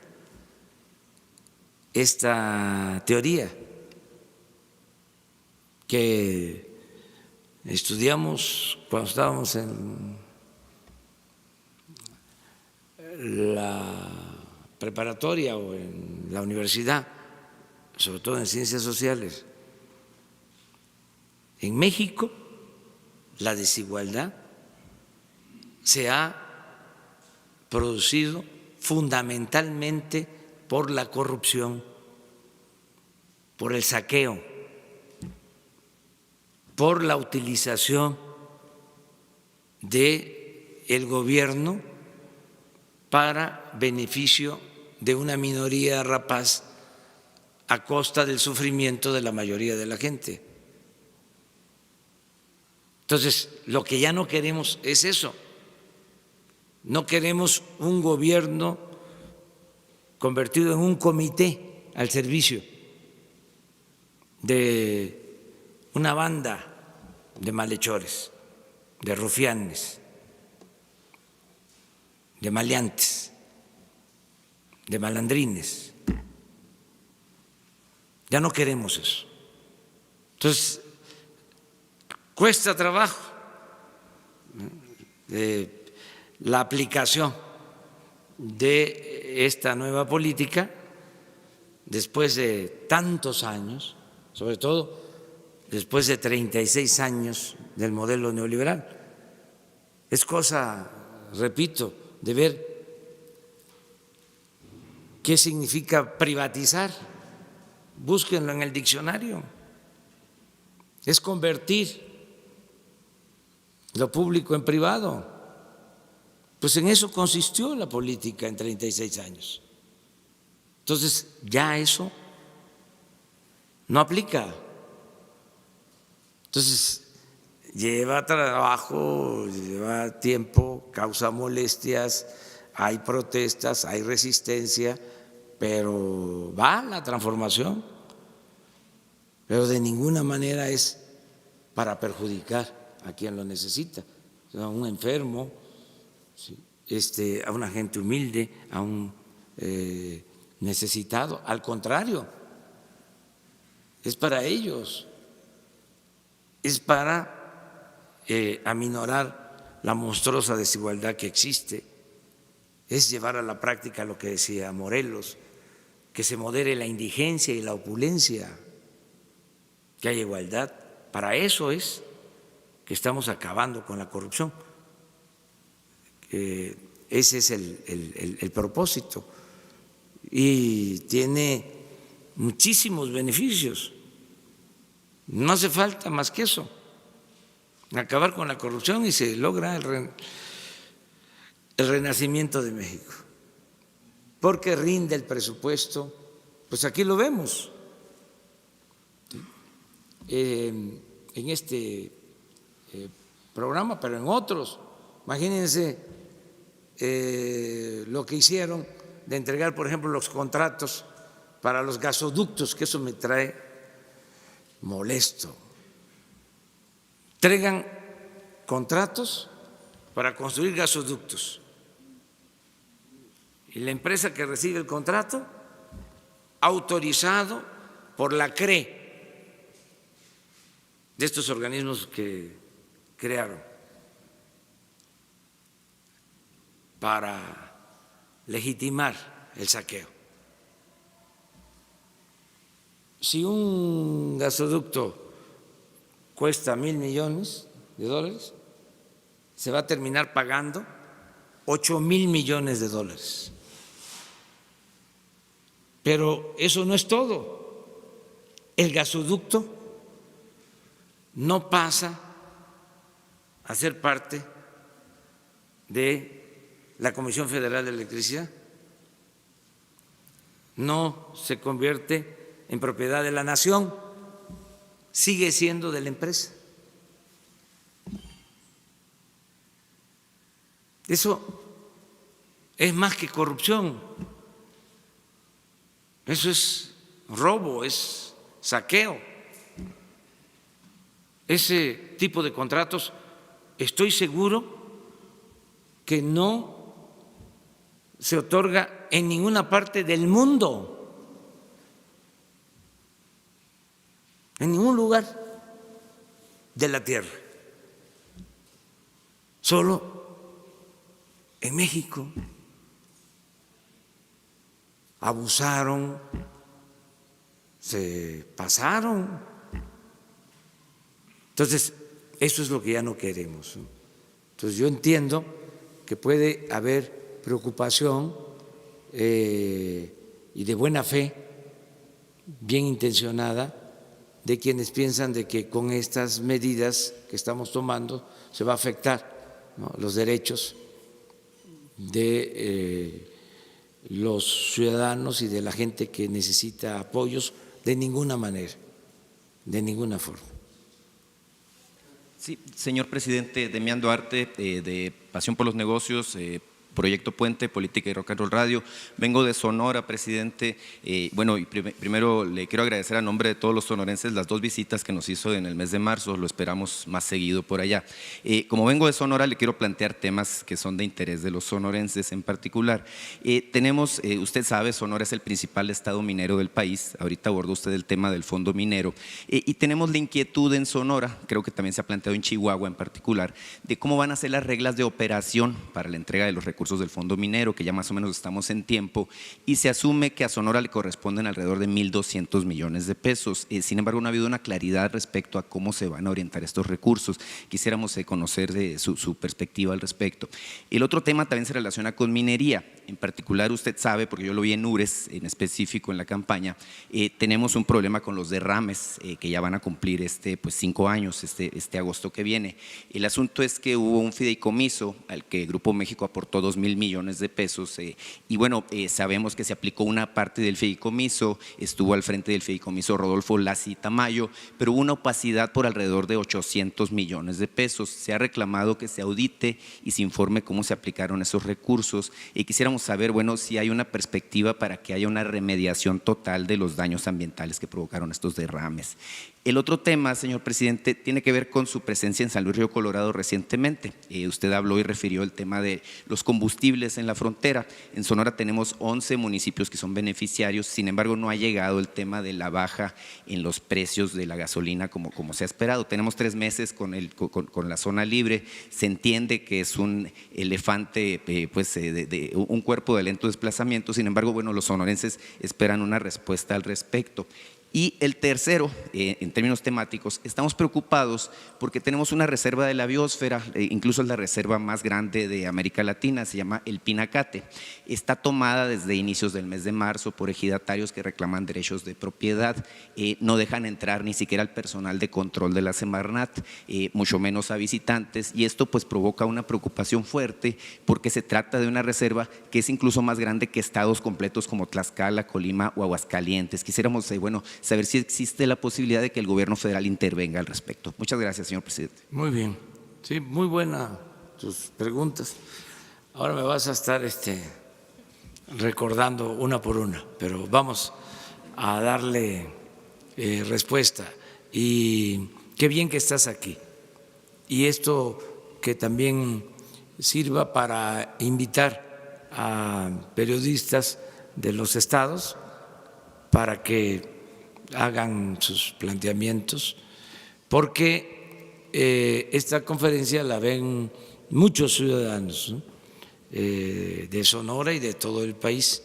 esta teoría que estudiamos cuando estábamos en la preparatoria o en la universidad, sobre todo en ciencias sociales. En México la desigualdad se ha producido fundamentalmente por la corrupción, por el saqueo, por la utilización del gobierno para beneficio de una minoría rapaz a costa del sufrimiento de la mayoría de la gente. Entonces, lo que ya no queremos es eso. No queremos un gobierno convertido en un comité al servicio de una banda de malhechores, de rufianes, de maleantes, de malandrines. Ya no queremos eso. Entonces, cuesta trabajo la aplicación de esta nueva política después de tantos años, sobre todo después de 36 años del modelo neoliberal. Es cosa, repito, de ver qué significa privatizar. Búsquenlo en el diccionario. Es convertir lo público en privado. Pues en eso consistió la política en 36 años. Entonces, ya eso no aplica. Entonces, lleva trabajo, lleva tiempo, causa molestias, hay protestas, hay resistencia, pero va la transformación, pero de ninguna manera es para perjudicar a quien lo necesita, a un enfermo, a una gente humilde, a un necesitado. Al contrario, es para ellos, es para aminorar la monstruosa desigualdad que existe, es llevar a la práctica lo que decía Morelos, que se modere la indigencia y la opulencia, que haya igualdad. Para eso es que estamos acabando con la corrupción. Ese es el propósito y tiene muchísimos beneficios. No hace falta más que eso, acabar con la corrupción y se logra el renacimiento de México, porque rinde el presupuesto. Pues aquí lo vemos en este programa, pero en otros. Imagínense lo que hicieron de entregar, por ejemplo, los contratos para los gasoductos, que eso me trae molesto. Entregan contratos para construir gasoductos y la empresa que recibe el contrato, autorizado por la CRE, de estos organismos que crearon para legitimar el saqueo. Si un gasoducto cuesta $1,000 millones, se va a terminar pagando $8,000 millones. Pero eso no es todo. El gasoducto no pasa a ser parte de la Comisión Federal de Electricidad, no se convierte en propiedad de la nación, sigue siendo de la empresa. Eso es más que corrupción, eso es robo, es saqueo. Ese tipo de contratos estoy seguro que no se otorga en ninguna parte del mundo, en ningún lugar de la tierra, solo en México. Abusaron, se pasaron. Entonces, eso es lo que ya no queremos. Entonces, yo entiendo que puede haber preocupación y de buena fe, bien intencionada, de quienes piensan de que con estas medidas que estamos tomando se va a afectar, ¿no?, los derechos de los ciudadanos y de la gente que necesita apoyos. De ninguna manera, de ninguna forma. Sí, señor presidente, Demián Duarte, de Pasión por los Negocios, Proyecto Puente, Política y Rock and Roll Radio. Vengo de Sonora, presidente. Bueno, y primero le quiero agradecer a nombre de todos los sonorenses las 2 visitas que nos hizo en el mes de marzo. Lo esperamos más seguido por allá. Como vengo de Sonora, le quiero plantear temas que son de interés de los sonorenses en particular. Tenemos, usted sabe, Sonora es el principal estado minero del país. Ahorita abordó usted el tema del fondo minero. Y tenemos la inquietud en Sonora, creo que también se ha planteado en Chihuahua en particular, de cómo van a ser las reglas de operación para la entrega de los recursos del fondo minero, que ya más o menos estamos en tiempo, y se asume que a Sonora le corresponden alrededor de 1,200 millones de pesos. Sin embargo, no ha habido una claridad respecto a cómo se van a orientar estos recursos. Quisiéramos conocer de su perspectiva al respecto. El otro tema también se relaciona con minería. En particular, usted sabe, porque yo lo vi en URES en específico en la campaña, tenemos un problema con los derrames que ya van a cumplir 5 años este agosto que viene. El asunto es que hubo un fideicomiso al que Grupo México aportó 2,000 millones de pesos y bueno, sabemos que se aplicó una parte del fideicomiso, estuvo al frente del fideicomiso Rodolfo Lassi Tamayo, pero hubo una opacidad por alrededor de 800 millones de pesos. Se ha reclamado que se audite y se informe cómo se aplicaron esos recursos y quisiéramos saber, bueno, si hay una perspectiva para que haya una remediación total de los daños ambientales que provocaron estos derrames. El otro tema, señor presidente, tiene que ver con su presencia en San Luis Río Colorado recientemente. Usted habló y refirió el tema de los combustibles en la frontera. En Sonora tenemos 11 municipios que son beneficiarios, sin embargo no ha llegado el tema de la baja en los precios de la gasolina como se ha esperado. Tenemos 3 meses con la zona libre, se entiende que es un elefante, un cuerpo de lento desplazamiento, sin embargo, bueno, los sonorenses esperan una respuesta al respecto. Y el tercero, en términos temáticos, estamos preocupados porque tenemos una reserva de la biosfera, incluso es la reserva más grande de América Latina, se llama el Pinacate. Está tomada desde inicios del mes de marzo por ejidatarios que reclaman derechos de propiedad, no dejan entrar ni siquiera al personal de control de la Semarnat, mucho menos a visitantes, y esto pues provoca una preocupación fuerte porque se trata de una reserva que es incluso más grande que estados completos como Tlaxcala, Colima o Aguascalientes. Quisiéramos, saber si existe la posibilidad de que el gobierno federal intervenga al respecto. Muchas gracias, señor presidente. Muy bien, sí, muy buenas tus preguntas. Ahora me vas a estar recordando una por una, pero vamos a darle respuesta. Y qué bien que estás aquí. Y esto que también sirva para invitar a periodistas de los estados para que hagan sus planteamientos, porque esta conferencia la ven muchos ciudadanos, ¿no?, de Sonora y de todo el país.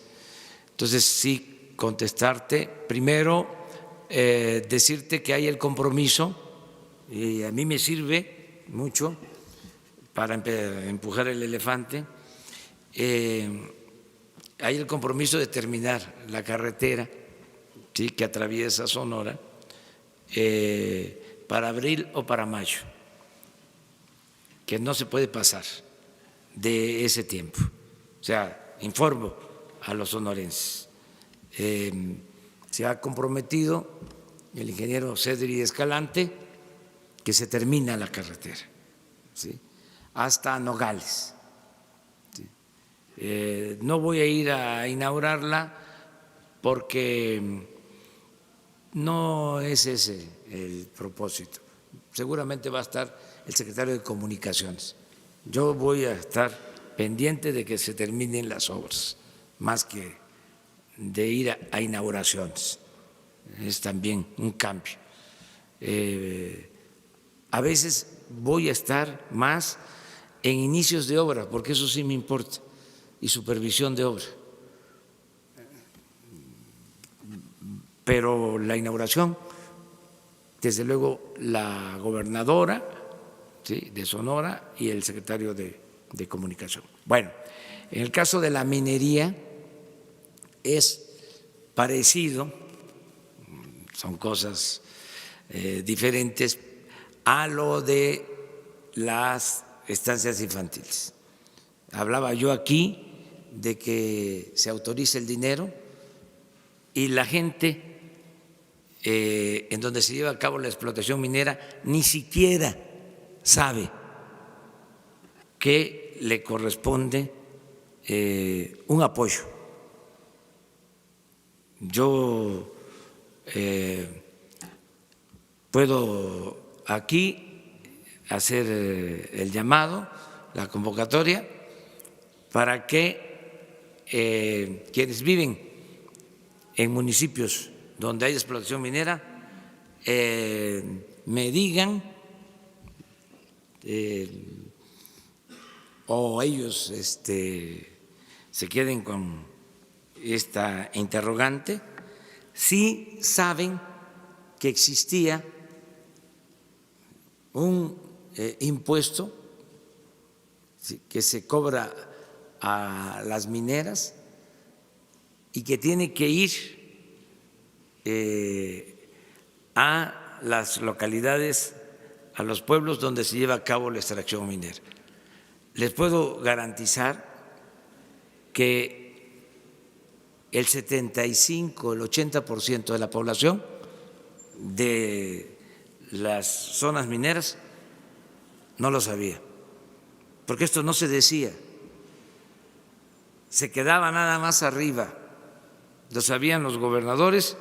Entonces, sí, contestarte. Primero, decirte que hay el compromiso, y a mí me sirve mucho para empujar el elefante, hay el compromiso de terminar la carretera, ¿sí?, que atraviesa Sonora para abril o para mayo, que no se puede pasar de ese tiempo. O sea, informo a los sonorenses. Se ha comprometido el ingeniero Cedri Escalante que se termina la carretera, ¿sí?, hasta Nogales. ¿Sí? No voy a ir a inaugurarla porque no es ese el propósito. Seguramente va a estar el secretario de Comunicaciones. Yo voy a estar pendiente de que se terminen las obras, más que de ir a inauguraciones. Es también un cambio. A veces voy a estar más en inicios de obra, porque eso sí me importa, y supervisión de obra. Pero la inauguración, desde luego, la gobernadora, ¿sí?, de Sonora y el secretario de Comunicación. Bueno, en el caso de la minería es parecido, son cosas diferentes a lo de las estancias infantiles. Hablaba yo aquí de que se autoriza el dinero y la gente en donde se lleva a cabo la explotación minera ni siquiera sabe que le corresponde un apoyo. Yo puedo aquí hacer el llamado, la convocatoria, para que quienes viven en municipios donde hay explotación minera me digan o ellos se queden con esta interrogante, si saben que existía un impuesto que se cobra a las mineras y que tiene que ir a las localidades, a los pueblos donde se lleva a cabo la extracción minera. Les puedo garantizar que el 75, el 80% de la población de las zonas mineras no lo sabía, porque esto no se decía, se quedaba nada más arriba, lo sabían los gobernadores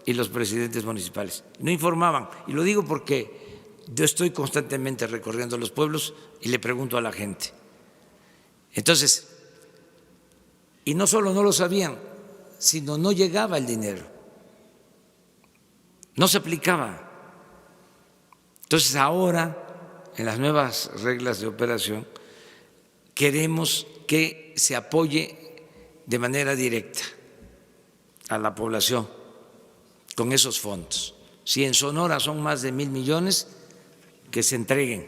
y los presidentes municipales, no informaban. Y lo digo porque yo estoy constantemente recorriendo los pueblos y le pregunto a la gente. Entonces, y no solo no lo sabían, sino no llegaba el dinero, no se aplicaba. Entonces ahora, en las nuevas reglas de operación, queremos que se apoye de manera directa a la población con esos fondos. Si en Sonora son más de 1,000 millones, que se entreguen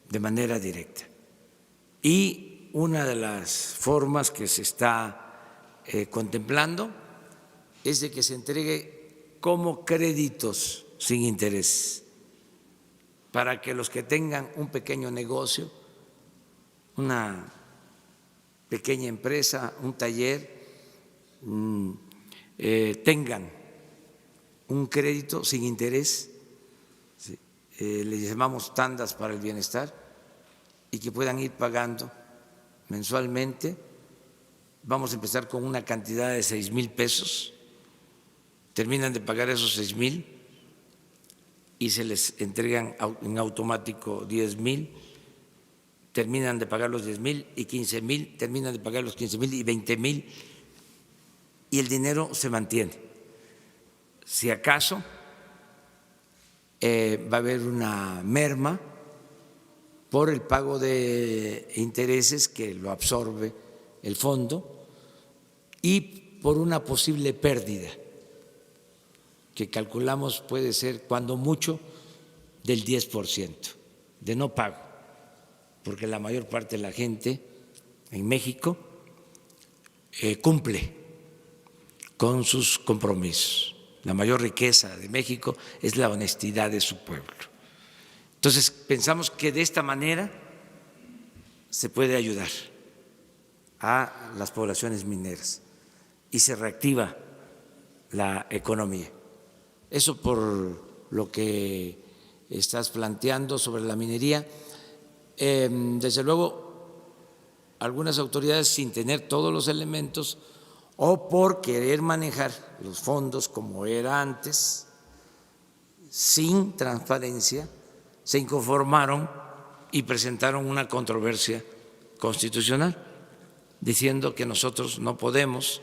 de manera directa. Y una de las formas que se está contemplando es de que se entregue como créditos sin interés, para que los que tengan un pequeño negocio, una pequeña empresa, un taller, tengan un crédito sin interés, ¿sí? Le llamamos tandas para el bienestar, y que puedan ir pagando mensualmente. Vamos a empezar con una cantidad de 6,000 pesos. Terminan de pagar esos 6,000 y se les entregan en automático 10,000. Terminan de pagar los 10,000 y 15,000, terminan de pagar los 15,000 y 20,000, y el dinero se mantiene. Si acaso va a haber una merma por el pago de intereses que lo absorbe el fondo y por una posible pérdida que calculamos puede ser cuando mucho del 10% de no pago, porque la mayor parte de la gente en México cumple con sus compromisos. La mayor riqueza de México es la honestidad de su pueblo. Entonces, pensamos que de esta manera se puede ayudar a las poblaciones mineras y se reactiva la economía. Eso por lo que estás planteando sobre la minería. Desde luego, algunas autoridades, sin tener todos los elementos o por querer manejar los fondos como era antes, sin transparencia, se inconformaron y presentaron una controversia constitucional diciendo que nosotros no podemos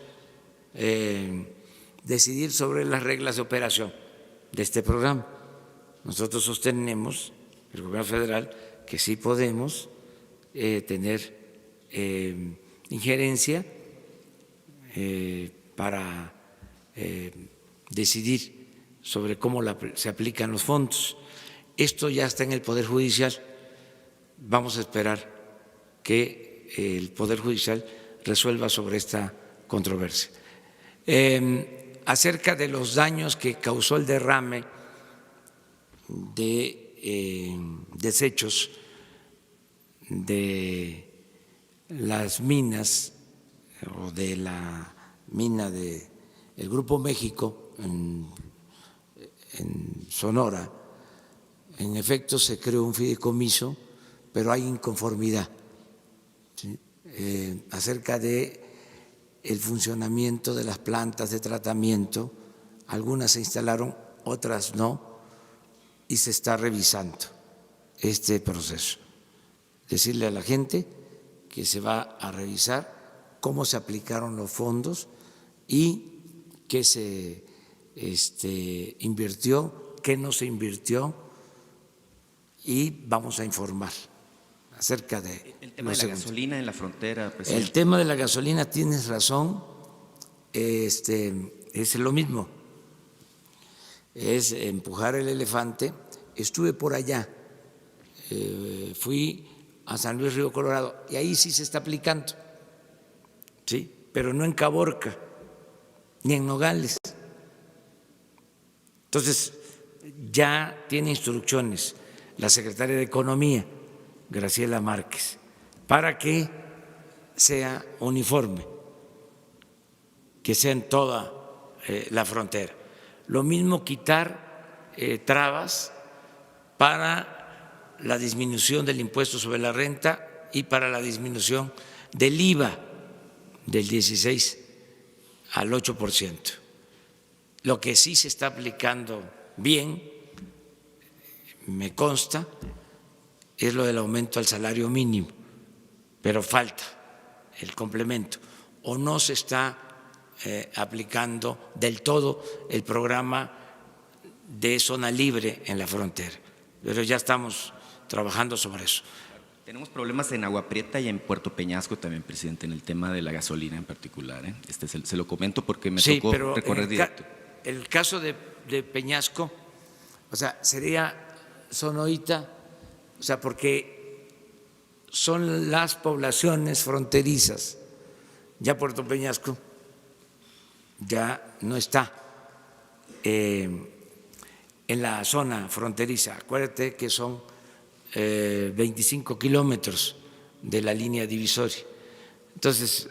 decidir sobre las reglas de operación de este programa. Nosotros sostenemos, el gobierno federal, que sí podemos tener injerencia para decidir sobre cómo se aplican los fondos. Esto ya está en el Poder Judicial. Vamos a esperar que el Poder Judicial resuelva sobre esta controversia. Acerca de los daños que causó el derrame de desechos de las minas o de la mina del Grupo México en Sonora, en efecto se creó un fideicomiso, pero hay inconformidad, ¿sí? Acerca de el funcionamiento de las plantas de tratamiento. Algunas se instalaron, otras no, y se está revisando este proceso. Decirle a la gente que se va a revisar cómo se aplicaron los fondos y qué se invirtió, qué no se invirtió, y vamos a informar acerca de el tema de la gasolina en la frontera, presidente. El tema de la gasolina, tienes razón, es lo mismo, es empujar el elefante. Estuve por allá, fui a San Luis Río Colorado y ahí sí se está aplicando, sí, pero no en Caborca ni en Nogales. Entonces ya tiene instrucciones la secretaria de Economía, Graciela Márquez, para que sea uniforme, que sea en toda la frontera. Lo mismo quitar trabas para la disminución del impuesto sobre la renta y para la disminución del IVA del 16 al 8%. Lo que sí se está aplicando bien, me consta, es lo del aumento al salario mínimo, pero falta el complemento, o no se está aplicando del todo el programa de zona libre en la frontera, pero ya estamos trabajando sobre eso. Tenemos problemas en Agua Prieta y en Puerto Peñasco también, presidente, en el tema de la gasolina en particular. Se lo comento porque me tocó recorrer directo. El caso de Peñasco, o sea, sería Sonoita, o sea, porque son las poblaciones fronterizas. Ya Puerto Peñasco ya no está en la zona fronteriza. Acuérdate que son 25 kilómetros de la línea divisoria. Entonces,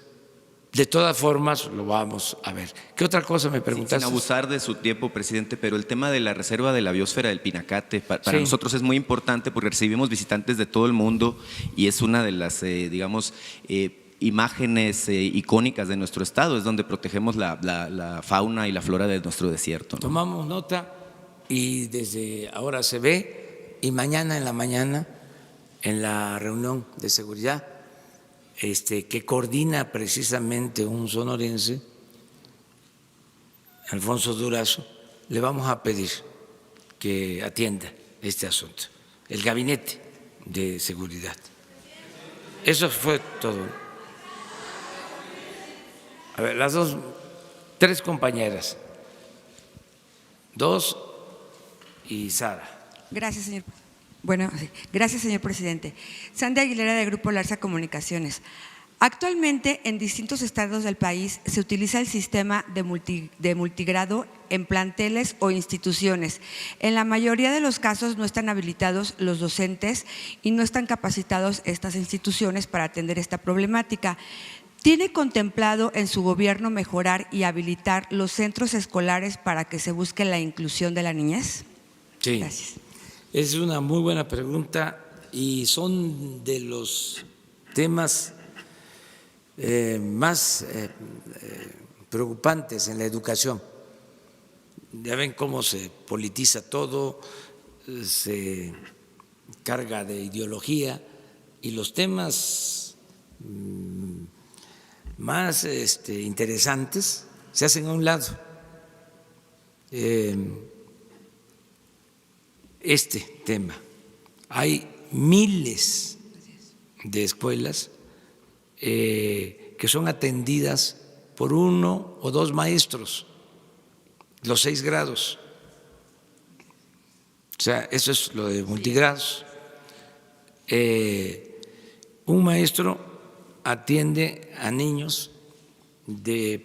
de todas formas lo vamos a ver. ¿Qué otra cosa me preguntaste? Sin abusar de su tiempo, presidente, pero el tema de la reserva de la biosfera del Pinacate para nosotros es muy importante porque recibimos visitantes de todo el mundo y es una de las, digamos, imágenes icónicas de nuestro estado, es donde protegemos la fauna y la flora de nuestro desierto, ¿no? Tomamos nota y desde ahora se ve, y mañana en la mañana, en la reunión de seguridad, que coordina precisamente un sonorense, Alfonso Durazo, le vamos a pedir que atienda este asunto, el gabinete de seguridad. Eso fue todo. A ver, las tres compañeras, dos y Sara. Gracias, señor. Bueno, sí. Gracias, señor presidente. Sandy Aguilera, de Grupo Larsa Comunicaciones. Actualmente, en distintos estados del país se utiliza el sistema de multigrado en planteles o instituciones. En la mayoría de los casos no están habilitados los docentes y no están capacitados estas instituciones para atender esta problemática. ¿Tiene contemplado en su gobierno mejorar y habilitar los centros escolares para que se busque la inclusión de la niñez? Sí. Gracias. Es una muy buena pregunta y son de los temas más preocupantes en la educación. Ya ven cómo se politiza todo, se carga de ideología y los temas más interesantes se hacen a un lado. Este tema. Hay miles de escuelas que son atendidas por 1 o 2 maestros, los 6 grados. O sea, eso es lo de multigrados. Un maestro atiende a niños de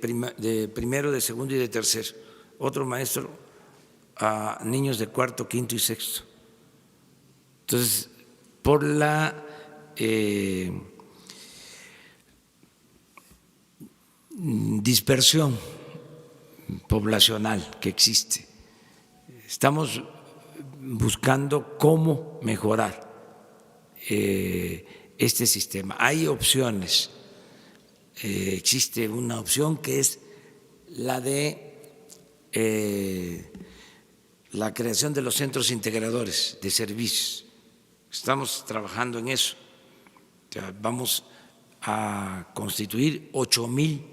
primero, de segundo y de tercero. Otro maestro a niños de cuarto, quinto y sexto. Entonces, por la dispersión poblacional que existe, estamos buscando cómo mejorar este sistema. Hay opciones. Existe una opción que es la de la creación de los centros integradores de servicios. Estamos trabajando en eso. Vamos a constituir 8,000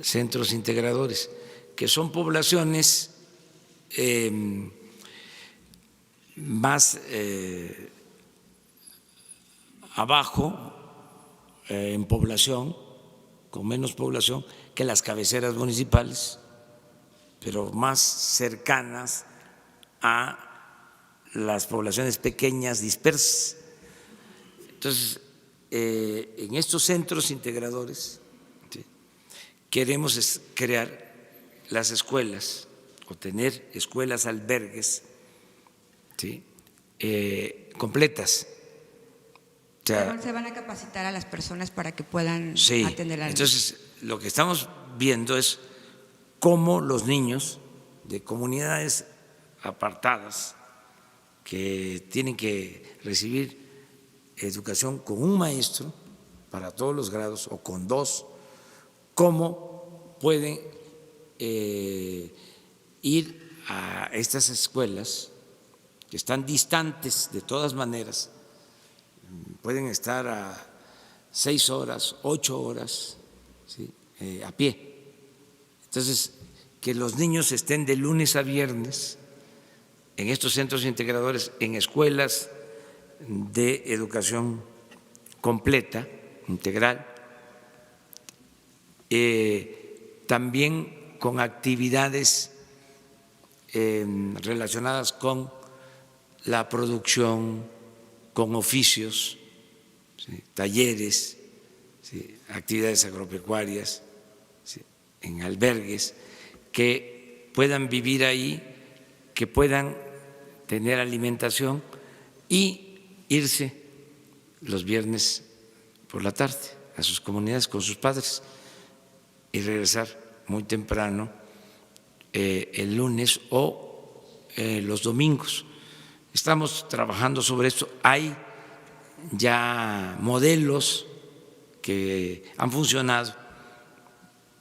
centros integradores, que son poblaciones más abajo en población, con menos población que las cabeceras municipales, pero más cercanas a las poblaciones pequeñas dispersas. Entonces, en estos centros integradores, ¿sí?, queremos crear las escuelas o tener escuelas albergues, ¿sí?, completas. O sea, ¿se van a capacitar a las personas para que puedan sí, atender a la entonces lo que estamos viendo es cómo los niños de comunidades apartadas que tienen que recibir educación con un maestro para todos los grados o con 2, cómo pueden ir a estas escuelas que están distantes de todas maneras, pueden estar a 6 horas, 8 horas, ¿sí?, a pie. Entonces, que los niños estén de lunes a viernes en estos centros integradores, en escuelas de educación completa, integral, también con actividades relacionadas con la producción, con oficios, ¿sí?, talleres, ¿sí?, actividades agropecuarias, ¿sí?, en albergues, que puedan vivir ahí, que puedan tener alimentación y irse los viernes por la tarde a sus comunidades con sus padres. y regresar muy temprano el lunes o los domingos. Estamos trabajando sobre esto. Hay ya modelos que han funcionado,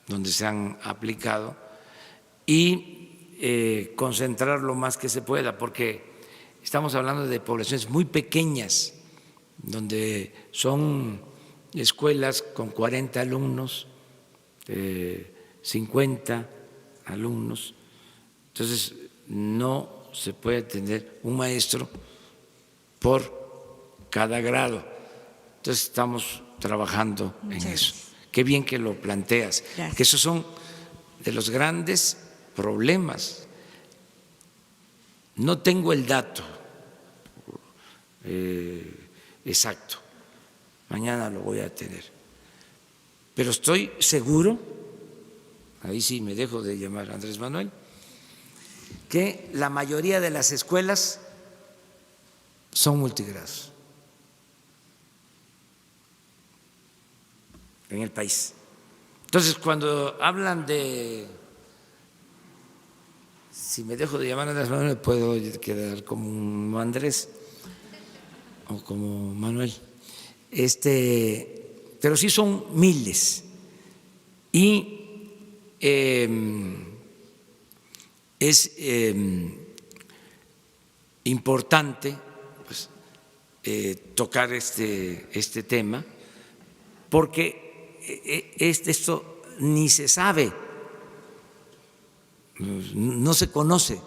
donde se han aplicado, y concentrar lo más que se pueda, porque estamos hablando de poblaciones muy pequeñas, donde son escuelas con 40 alumnos, 50 alumnos. Entonces, no se puede tener un maestro por cada grado. Entonces, estamos trabajando en eso. Qué bien que lo planteas, que esos son de los grandes problemas. No tengo el dato exacto, mañana lo voy a tener, pero estoy seguro, ahí sí me dejo de llamar Andrés Manuel, que la mayoría de las escuelas son multigrados en el país. Entonces, cuando hablan de, si me dejo de llamar Andrés Manuel, puedo quedar como Andrés o como Manuel, pero sí son miles, y es importante pues, tocar este tema, porque esto ni se sabe, no se conoce.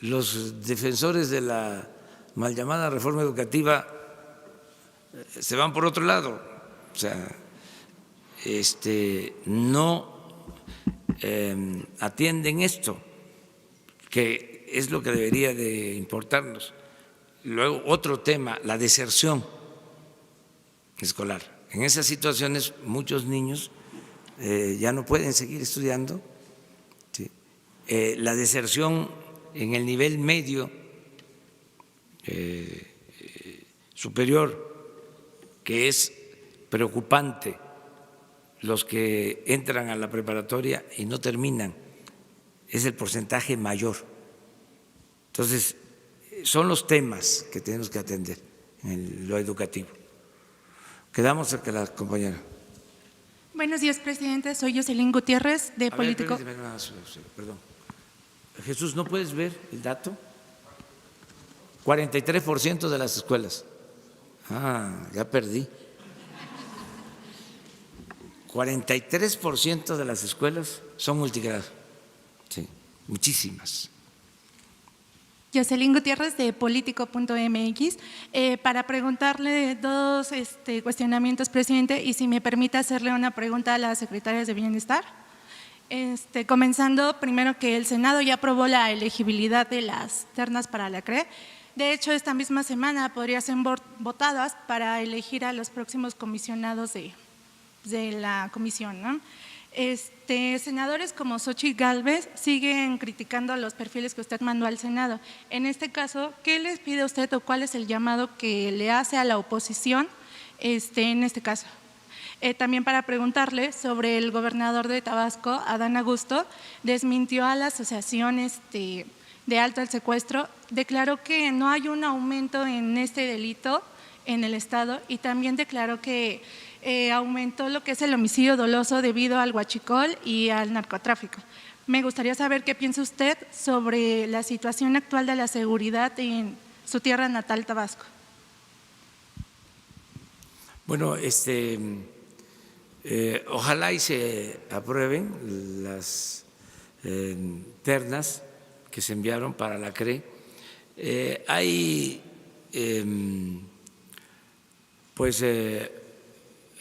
Los defensores de la mal llamada reforma educativa se van por otro lado, o sea, no atienden esto, que es lo que debería de importarnos. Luego, otro tema, la deserción escolar. En esas situaciones muchos niños ya no pueden seguir estudiando. ¿Sí? La deserción en el nivel medio superior, que es preocupante, los que entran a la preparatoria y no terminan, es el porcentaje mayor. Entonces, son los temas que tenemos que atender en lo educativo. Quedamos a que la compañera. Buenos días, presidente. Soy Jocelyn Gutiérrez, de Político. Perdón. Jesús, ¿no puedes ver el dato? 43% de las escuelas. Ya perdí. 43% de las escuelas son multigrado. Sí, muchísimas. Jocelyn Gutiérrez, de Político.mx, para preguntarle dos cuestionamientos, presidente, y si me permite hacerle una pregunta a las secretarias de Bienestar. Comenzando primero, que el Senado ya aprobó la elegibilidad de las ternas para la CRE. De hecho, esta misma semana podrían ser votadas para elegir a los próximos comisionados de la comisión, ¿no? Senadores como Xochitl Gálvez siguen criticando los perfiles que usted mandó al Senado. En este caso, ¿qué les pide usted o cuál es el llamado que le hace a la oposición en este caso? También para preguntarle sobre el gobernador de Tabasco, Adán Augusto, desmintió a la asociación de alto al secuestro, declaró que no hay un aumento en este delito en el estado, y también declaró que aumentó lo que es el homicidio doloso debido al huachicol y al narcotráfico. Me gustaría saber qué piensa usted sobre la situación actual de la seguridad en su tierra natal, Tabasco. Bueno, ojalá y se aprueben las ternas que se enviaron para la CRE. Hay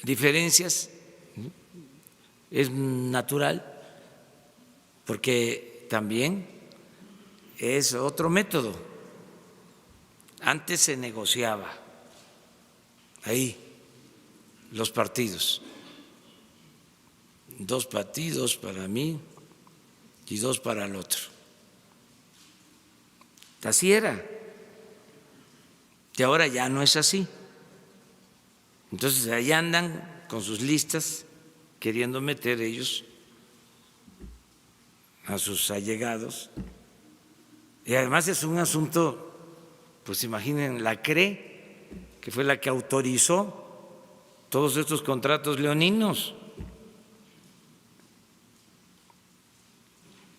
diferencias, es natural, porque también es otro método. Antes se negociaba ahí los partidos, 2 partidos para mí y 2 para el otro. Así era, y ahora ya no es así. Entonces ahí andan con sus listas queriendo meter ellos a sus allegados. Y además es un asunto, pues imaginen, la CRE, que fue la que autorizó todos estos contratos leoninos.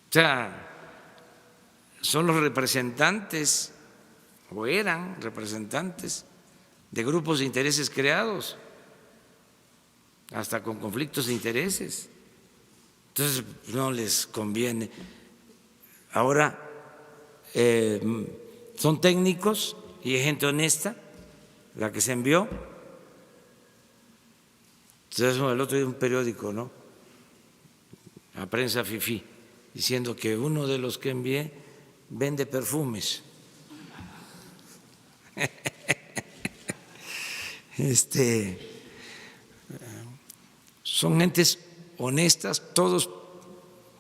O sea, son los representantes, o eran representantes, de grupos de intereses creados, hasta con conflictos de intereses. Entonces, no les conviene. Ahora, son técnicos y es gente honesta la que se envió. Entonces, el otro día un periódico, ¿no? La prensa fifí, diciendo que uno de los que envié vende perfumes. Son gentes honestas, todos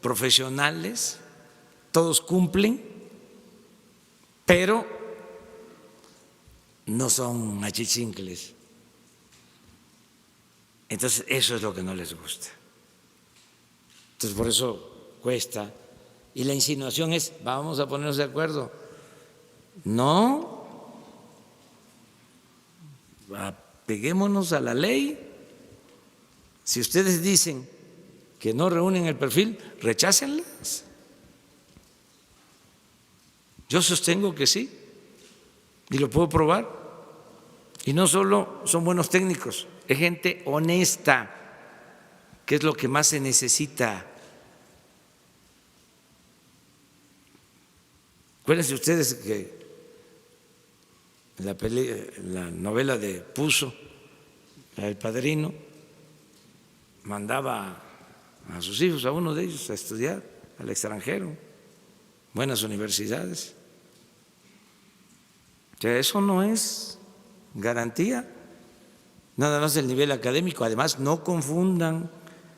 profesionales, todos cumplen, pero no son achichincles. Entonces, eso es lo que no les gusta. Entonces, por eso cuesta. Y la insinuación es, vamos a ponernos de acuerdo. No, apeguémonos a la ley. Si ustedes dicen que no reúnen el perfil, rechácenlas. Yo sostengo que sí, y lo puedo probar. Y no solo son buenos técnicos, es gente honesta, que es lo que más se necesita. Acuérdense ustedes que la novela de Puzo, la del Padrino, mandaba a sus hijos, a uno de ellos, a estudiar al extranjero, buenas universidades. O sea, eso no es garantía, nada más el nivel académico. Además, no confundan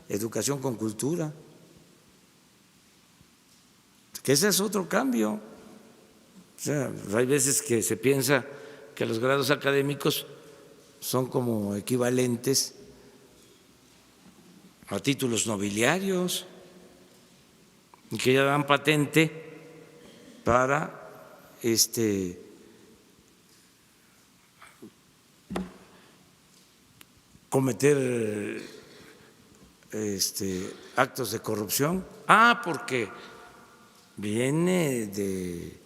educación con cultura, que ese es otro cambio. O sea, hay veces que se piensa que los grados académicos son como equivalentes a títulos nobiliarios y que ya dan patente para cometer actos de corrupción. Porque viene de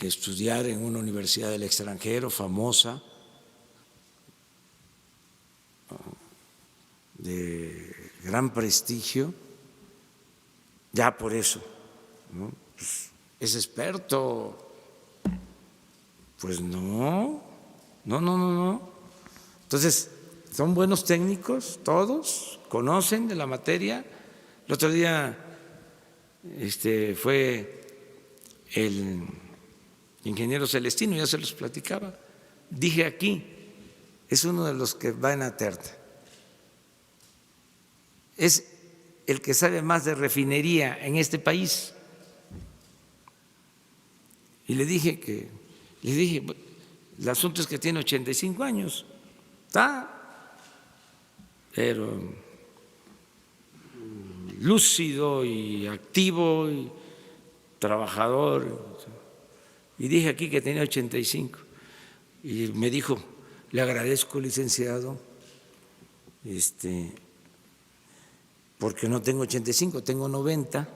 estudiar en una universidad del extranjero famosa, de gran prestigio, ya por eso, ¿no? Pues es experto. Pues no. Entonces, son buenos técnicos, todos conocen de la materia. El otro día fue el ingeniero Celestino, ya se los platicaba. Dije aquí, es uno de los que va en la terna. Es el que sabe más de refinería en este país. Y le dije, el asunto es que tiene 85 años, pero lúcido y activo y trabajador. Y dije aquí que tenía 85. Y me dijo, le agradezco, licenciado, porque no tengo 85, tengo 90,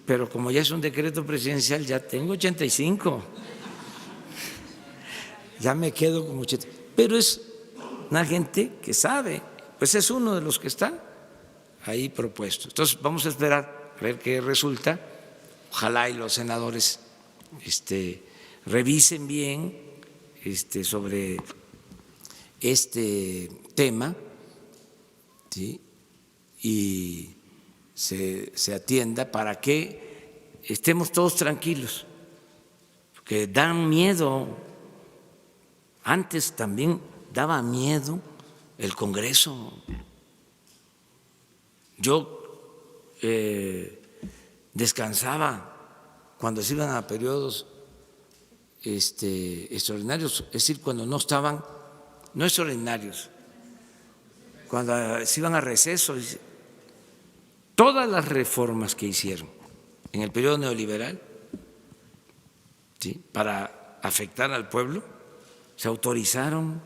pero como ya es un decreto presidencial, ya tengo 85. Ya me quedo como 80. Pero es una gente que sabe, pues es uno de los que está ahí propuesto. Entonces vamos a esperar a ver qué resulta. Ojalá y los senadores revisen bien sobre este tema, ¿sí? Y se atienda para que estemos todos tranquilos, porque dan miedo. Antes también daba miedo el Congreso. Yo descansaba cuando se iban a periodos extraordinarios, es decir, cuando no estaban, no extraordinarios, cuando se iban a receso, todas las reformas que hicieron en el periodo neoliberal, ¿sí?, para afectar al pueblo, se autorizaron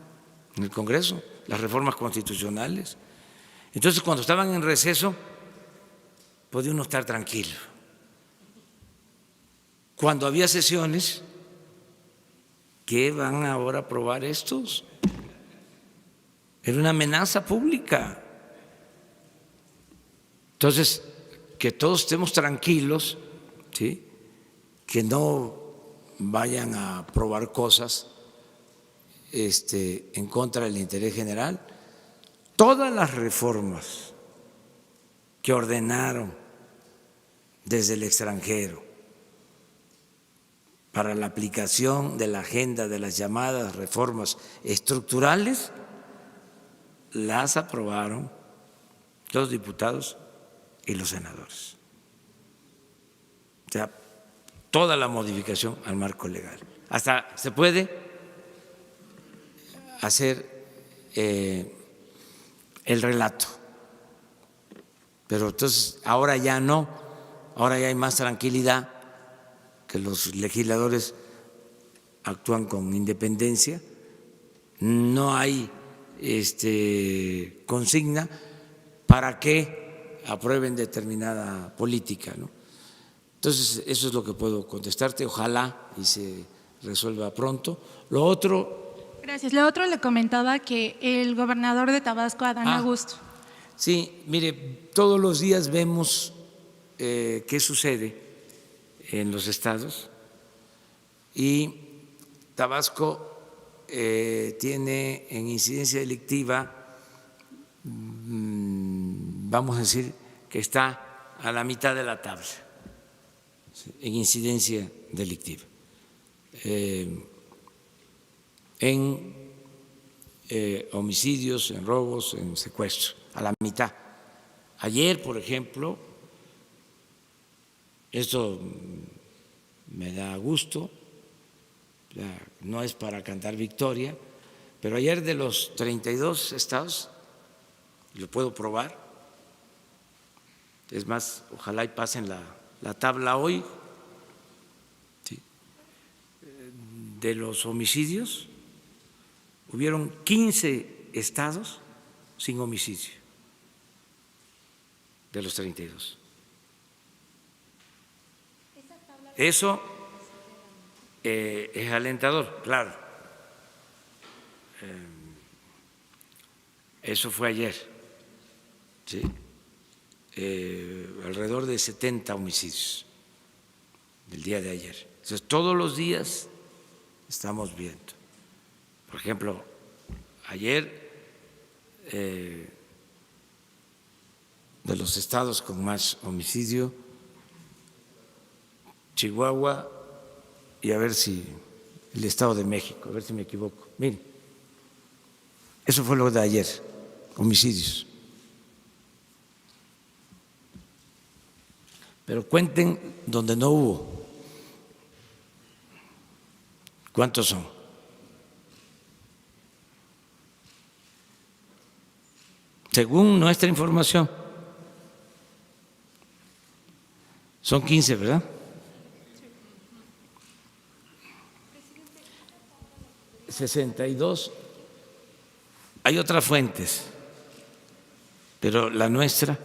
en el Congreso, las reformas constitucionales. Entonces, cuando estaban en receso, podía uno estar tranquilo. Cuando había sesiones, ¿qué van ahora a aprobar estos? Era una amenaza pública. Entonces, que todos estemos tranquilos, ¿sí?, que no vayan a aprobar cosas en contra del interés general. Todas las reformas que ordenaron desde el extranjero para la aplicación de la agenda de las llamadas reformas estructurales, las aprobaron los diputados y los senadores. O sea, toda la modificación al marco legal. Hasta se puede hacer el relato, pero entonces ahora ya no, ahora ya hay más tranquilidad, que los legisladores actúan con independencia, no hay consigna para que aprueben determinada política, ¿no? Entonces, eso es lo que puedo contestarte. Ojalá y se resuelva pronto. Lo otro… Gracias. Lo otro, le comentaba que el gobernador de Tabasco, Adán Augusto. Sí, mire, todos los días vemos qué sucede en los estados, y Tabasco tiene en incidencia delictiva, vamos a decir que está a la mitad de la tabla en incidencia delictiva, en homicidios, en robos, en secuestros, a la mitad. Ayer, por ejemplo, esto me da gusto, no es para cantar victoria, pero ayer de los 32 estados, lo puedo probar, es más, ojalá y pasen la tabla hoy, ¿sí?, de los homicidios, hubieron 15 estados sin homicidio, de los 32. Eso es alentador, claro. Eso fue ayer, ¿sí? Alrededor de 70 homicidios el día de ayer. Entonces, todos los días estamos viendo. Por ejemplo, ayer, de los estados con más homicidio, Chihuahua, y a ver si el Estado de México, a ver si me equivoco. Miren, eso fue lo de ayer, homicidios. Pero cuenten donde no hubo. ¿Cuántos son? Según nuestra información, son 15, ¿verdad? 62. Hay otras fuentes, pero la nuestra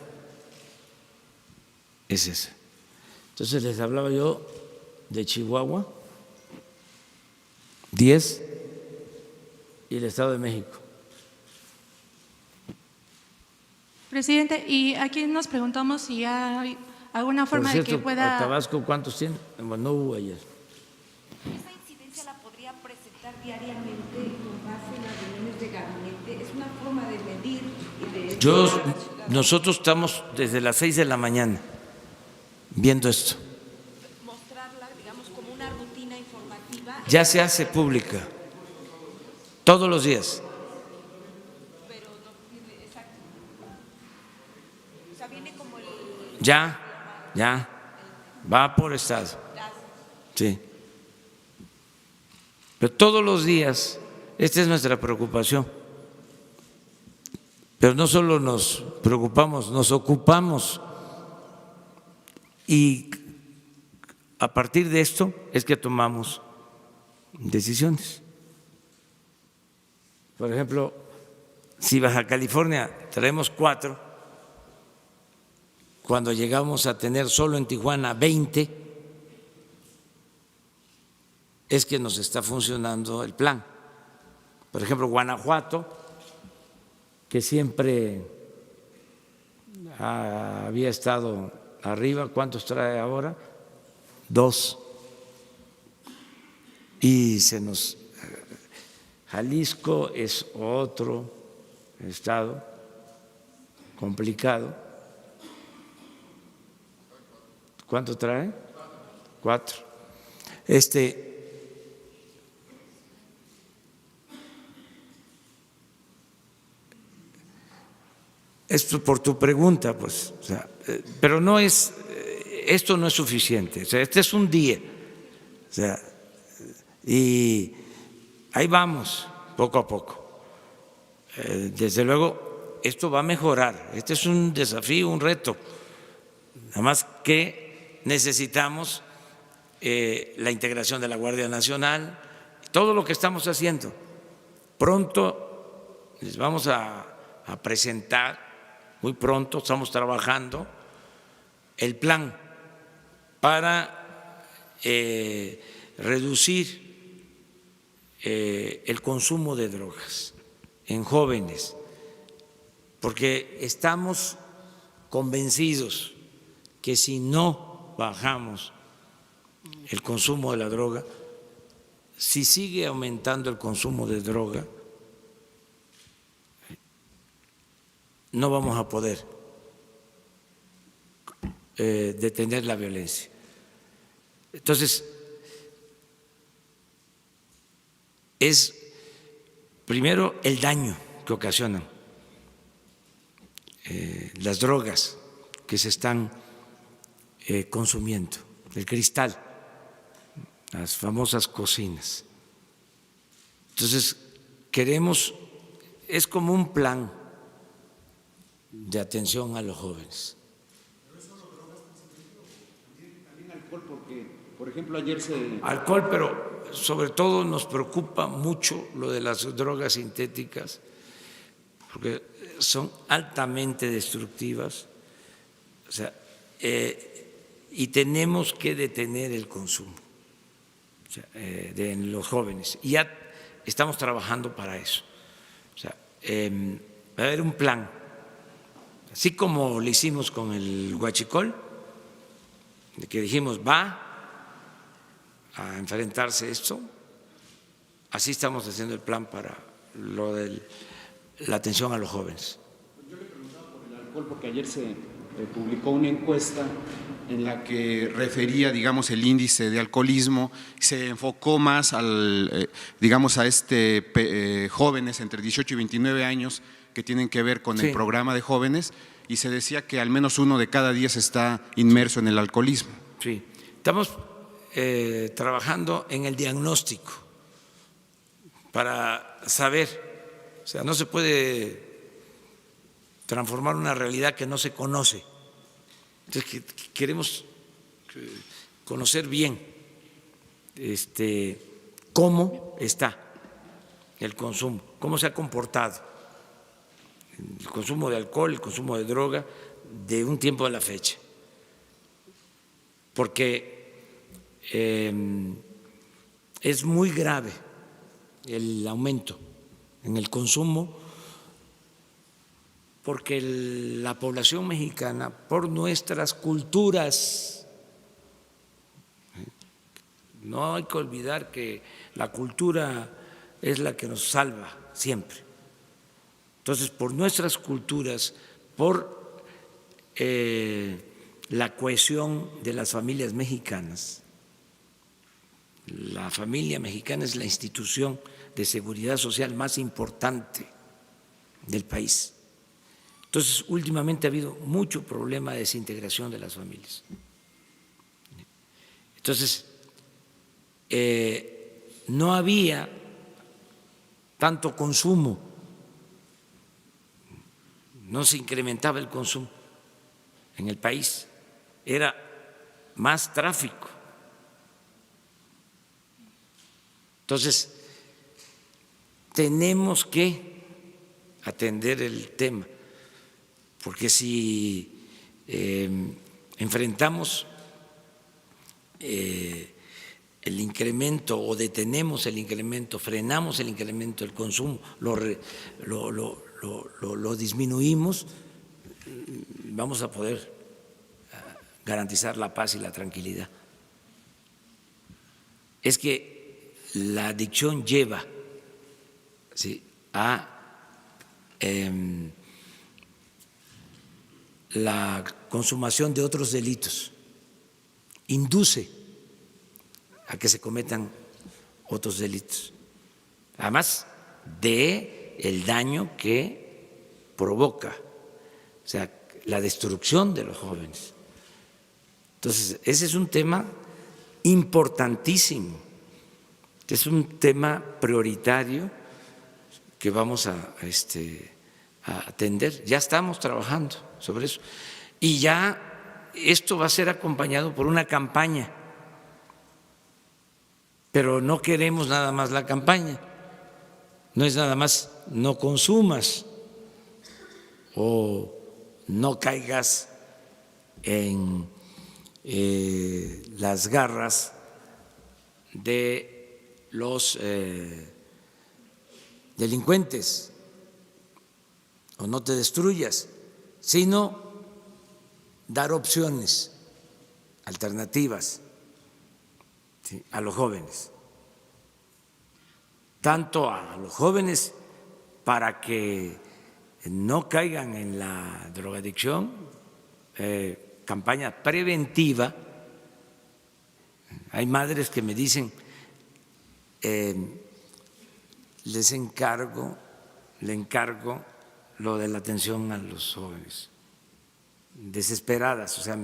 es esa. Entonces les hablaba yo de Chihuahua, 10, y el Estado de México. Presidente, y aquí nos preguntamos si hay alguna forma Por cierto, de que pueda… ¿Tabasco cuántos tiene? Bueno, no hubo ayer. ¿Esa incidencia la podría presentar diariamente con base en las reuniones de gabinete? ¿Es una forma de medir y de… Nosotros estamos desde las 6 de la mañana viendo esto. mostrarla, digamos, como una rutina informativa? Ya se hace pública todos los días. Pero no tiene, exacto. O sea, viene como el… Ya, va por estado. Sí. Pero todos los días, esta es nuestra preocupación. Pero no solo nos preocupamos, nos ocupamos. Y a partir de esto es que tomamos decisiones. Por ejemplo, si Baja California traemos 4, cuando llegamos a tener solo en Tijuana 20, es que nos está funcionando el plan. Por ejemplo, Guanajuato, que siempre había estado arriba, ¿cuántos trae ahora? 2. Y Jalisco es otro estado complicado. ¿Cuánto trae? 4. Esto por tu pregunta, pues, o sea, pero no es, esto no es suficiente. O sea, este es un día, o sea, y ahí vamos, poco a poco. Desde luego, esto va a mejorar. Este es un desafío, un reto. Nada más que necesitamos la integración de la Guardia Nacional, todo lo que estamos haciendo. Pronto les vamos a presentar, muy pronto estamos trabajando el plan para reducir el consumo de drogas en jóvenes, porque estamos convencidos que si no bajamos el consumo de la droga, si sigue aumentando el consumo de droga, no vamos a poder detener la violencia. Entonces, es primero el daño que ocasionan las drogas que se están consumiendo, el cristal, las famosas cocinas. Entonces, queremos, es como un plan de atención a los jóvenes. También alcohol, porque, por ejemplo, ayer se... Alcohol, pero sobre todo nos preocupa mucho lo de las drogas sintéticas, porque son altamente destructivas, o sea, y tenemos que detener el consumo, o sea, de los jóvenes. Y ya estamos trabajando para eso. O sea, va a haber un plan, así como lo hicimos con el huachicol, de que dijimos va a enfrentarse esto, así estamos haciendo el plan para lo de la atención a los jóvenes. Yo le preguntaba por el alcohol porque ayer se publicó una encuesta en la que refería, digamos, el índice de alcoholismo, se enfocó más al, digamos, a jóvenes entre 18 y 29 años que tienen que ver con el programa de jóvenes, y se decía que al menos 1 de cada 10 está inmerso en el alcoholismo. Sí, estamos trabajando en el diagnóstico para saber, o sea, no se puede transformar una realidad que no se conoce. Entonces, queremos conocer bien cómo está el consumo, cómo se ha comportado el consumo de alcohol, el consumo de droga de un tiempo a la fecha. Porque es muy grave el aumento en el consumo, porque la población mexicana, por nuestras culturas, no hay que olvidar que la cultura es la que nos salva siempre. Entonces, por nuestras culturas, por la cohesión de las familias mexicanas, la familia mexicana es la institución de seguridad social más importante del país. Entonces, últimamente ha habido mucho problema de desintegración de las familias. Entonces, no había tanto consumo no se incrementaba el consumo en el país, era más tráfico. Entonces, tenemos que atender el tema, porque si enfrentamos el incremento o detenemos el incremento, frenamos el incremento del consumo, lo disminuimos, vamos a poder garantizar la paz y la tranquilidad. Es que la adicción lleva, ¿sí?, a la consumación de otros delitos, induce a que se cometan otros delitos, además de el daño que provoca, o sea, la destrucción de los jóvenes. Entonces, ese es un tema importantísimo, es un tema prioritario que vamos a atender. Ya estamos trabajando sobre eso y ya esto va a ser acompañado por una campaña, pero no queremos nada más la campaña, no es nada más no consumas o no caigas en las garras de los delincuentes o no te destruyas, sino dar opciones alternativas, ¿sí?, a los jóvenes, tanto a los jóvenes para que no caigan en la drogadicción, campaña preventiva. Hay madres que me dicen, le encargo lo de la atención a los jóvenes, desesperadas, o sea,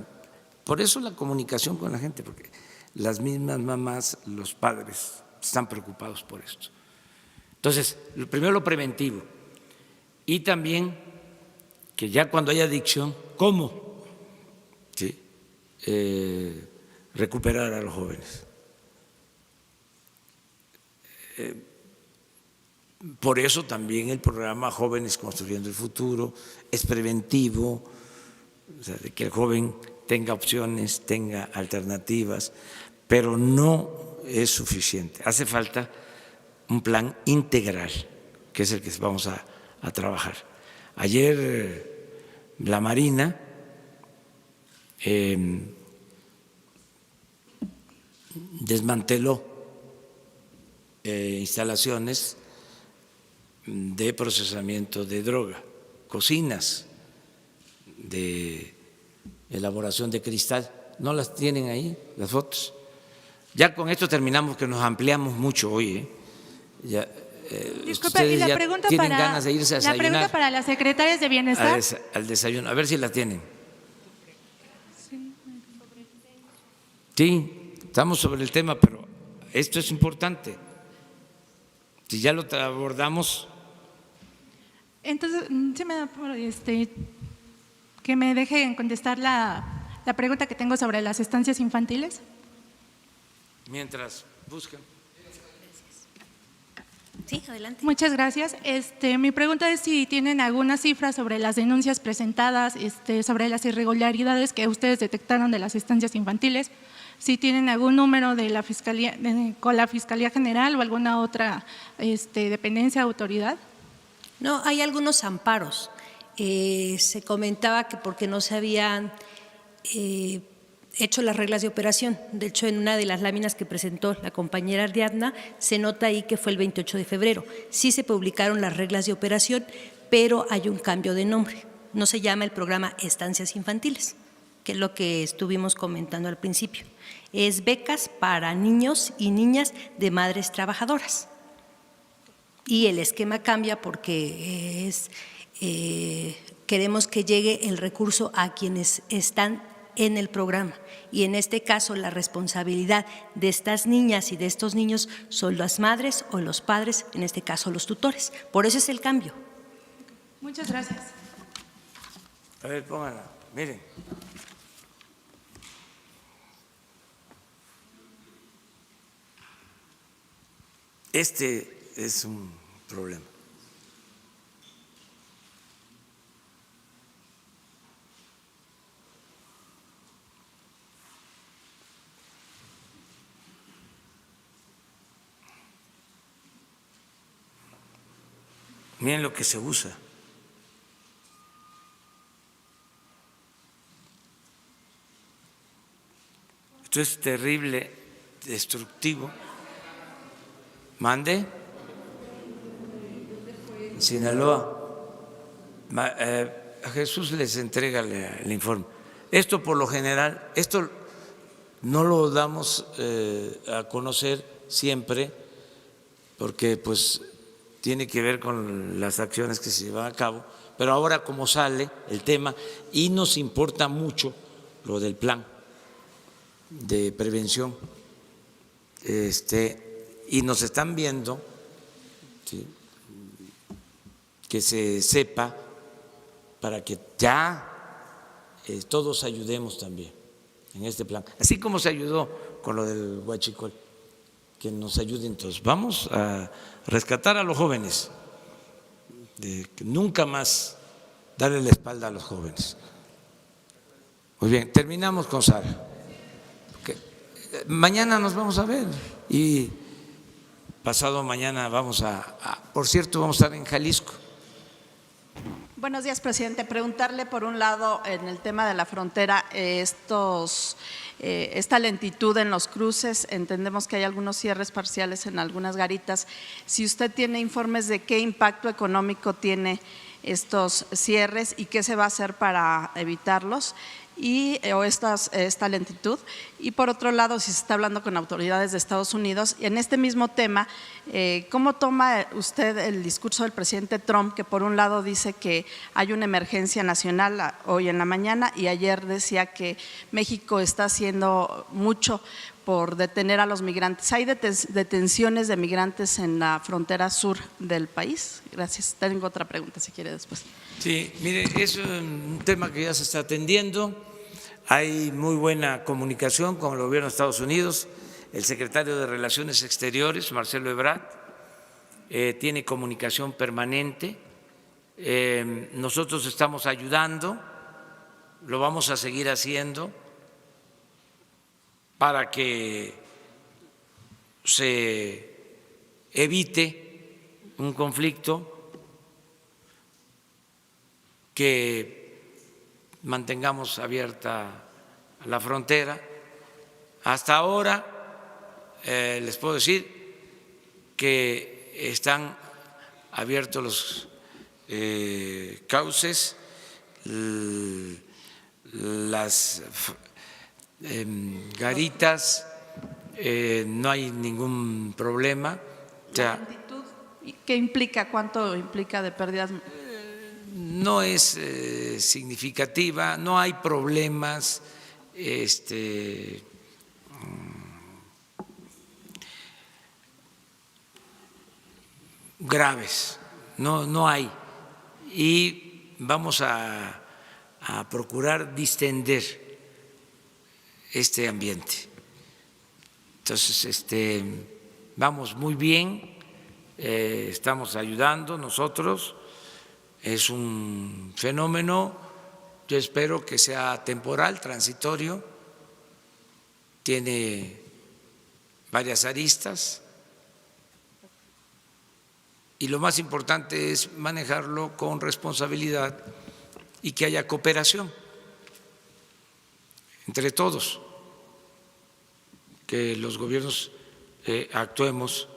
por eso la comunicación con la gente, porque las mismas mamás, los padres están preocupados por esto. Entonces, primero lo preventivo y también que ya cuando hay adicción, ¿cómo? ¿Sí? Recuperar a los jóvenes. Por eso también el programa Jóvenes Construyendo el Futuro es preventivo, o sea, de que el joven tenga opciones, tenga alternativas, pero no es suficiente. Hace falta un plan integral, que es el que vamos a trabajar. Ayer la Marina desmanteló instalaciones de procesamiento de droga, cocinas de elaboración de cristal. ¿No las tienen ahí las fotos? Ya con esto terminamos, que nos ampliamos mucho hoy. Ya, disculpe, y la pregunta tienen ganas de irse a desayunar. La pregunta para las secretarias de Bienestar. Al desayuno, a ver si la tienen. Sí, estamos sobre el tema, pero esto es importante. Si ya lo abordamos. Entonces, sí me da por que me dejen contestar la pregunta que tengo sobre las estancias infantiles. Mientras buscan. Sí, adelante. Muchas gracias. Mi pregunta es si tienen alguna cifra sobre las denuncias presentadas, sobre las irregularidades que ustedes detectaron de las estancias infantiles, si tienen algún número de la Fiscalía, con la Fiscalía General o alguna otra dependencia, autoridad. No, hay algunos amparos. Se comentaba que porque no se habían hecho las reglas de operación. De hecho, en una de las láminas que presentó la compañera Ariadna, se nota ahí que fue el 28 de febrero. Sí se publicaron las reglas de operación, pero hay un cambio de nombre. No se llama el programa Estancias Infantiles, que es lo que estuvimos comentando al principio. Es becas para niños y niñas de madres trabajadoras. Y el esquema cambia porque queremos que llegue el recurso a quienes están en el programa, y en este caso la responsabilidad de estas niñas y de estos niños son las madres o los padres, en este caso los tutores. Por eso es el cambio. Muchas gracias. A ver, pónganla, miren. Este es un problema. Miren lo que se usa. Esto es terrible, destructivo. ¿Mande? Sinaloa. A Jesús les entrega el informe. Esto por lo general, esto no lo damos a conocer siempre porque pues tiene que ver con las acciones que se llevan a cabo, pero ahora como sale el tema y nos importa mucho lo del plan de prevención, y nos están viendo, ¿sí?, que se sepa para que ya todos ayudemos también en este plan, así como se ayudó con lo del huachicol, que nos ayuden todos. Vamos a rescatar a los jóvenes, de que nunca más darle la espalda a los jóvenes. Muy bien, terminamos con Sara. Mañana nos vamos a ver y pasado mañana vamos por cierto, vamos a estar en Jalisco. Buenos días, presidente. Preguntarle, por un lado, en el tema de la frontera, esta lentitud en los cruces, entendemos que hay algunos cierres parciales en algunas garitas. Si usted tiene informes de qué impacto económico tiene estos cierres y qué se va a hacer para evitarlos, o esta lentitud. Y por otro lado, si se está hablando con autoridades de Estados Unidos, y en este mismo tema, ¿cómo toma usted el discurso del presidente Trump, que por un lado dice que hay una emergencia nacional hoy en la mañana y ayer decía que México está haciendo mucho por detener a los migrantes? ¿Hay detenciones de migrantes en la frontera sur del país? Gracias. Tengo otra pregunta, si quiere después. Sí, mire, es un tema que ya se está atendiendo. Hay muy buena comunicación con el gobierno de Estados Unidos. El secretario de Relaciones Exteriores, Marcelo Ebrard, tiene comunicación permanente. Nosotros estamos ayudando, lo vamos a seguir haciendo para que se evite un conflicto, que mantengamos abierta la frontera. Hasta ahora les puedo decir que están abiertos los cauces, las garitas, no hay ningún problema. ¿La lentitud qué implica? ¿Cuánto implica de pérdidas? No es significativa, no hay problemas graves, no hay, y vamos a procurar distender este ambiente. Entonces, vamos muy bien, estamos ayudando nosotros. Es un fenómeno, yo espero que sea temporal, transitorio, tiene varias aristas y lo más importante es manejarlo con responsabilidad y que haya cooperación entre todos, que los gobiernos actuemos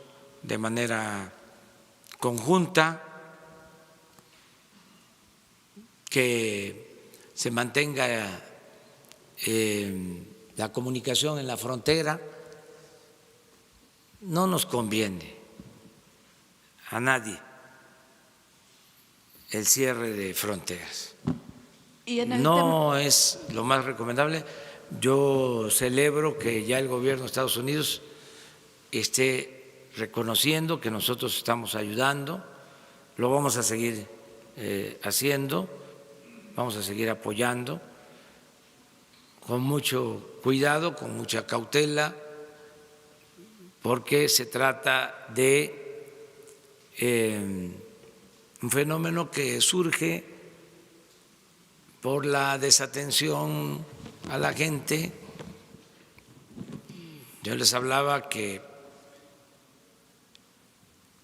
de manera conjunta, que se mantenga la comunicación en la frontera. No nos conviene a nadie el cierre de fronteras. No es lo más recomendable. Yo celebro que ya el gobierno de Estados Unidos esté reconociendo que nosotros estamos ayudando, lo vamos a seguir haciendo. vamos a seguir apoyando con mucho cuidado, con mucha cautela, porque se trata de un fenómeno que surge por la desatención a la gente. Yo les hablaba que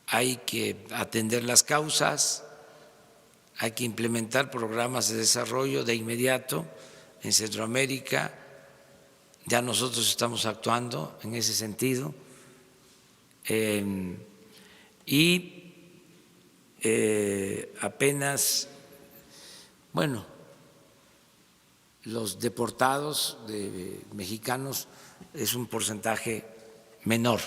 hay que atender las causas, hay que implementar programas de desarrollo de inmediato en Centroamérica. Ya nosotros estamos actuando en ese sentido. Y apenas, bueno, los deportados de mexicanos es un porcentaje menor.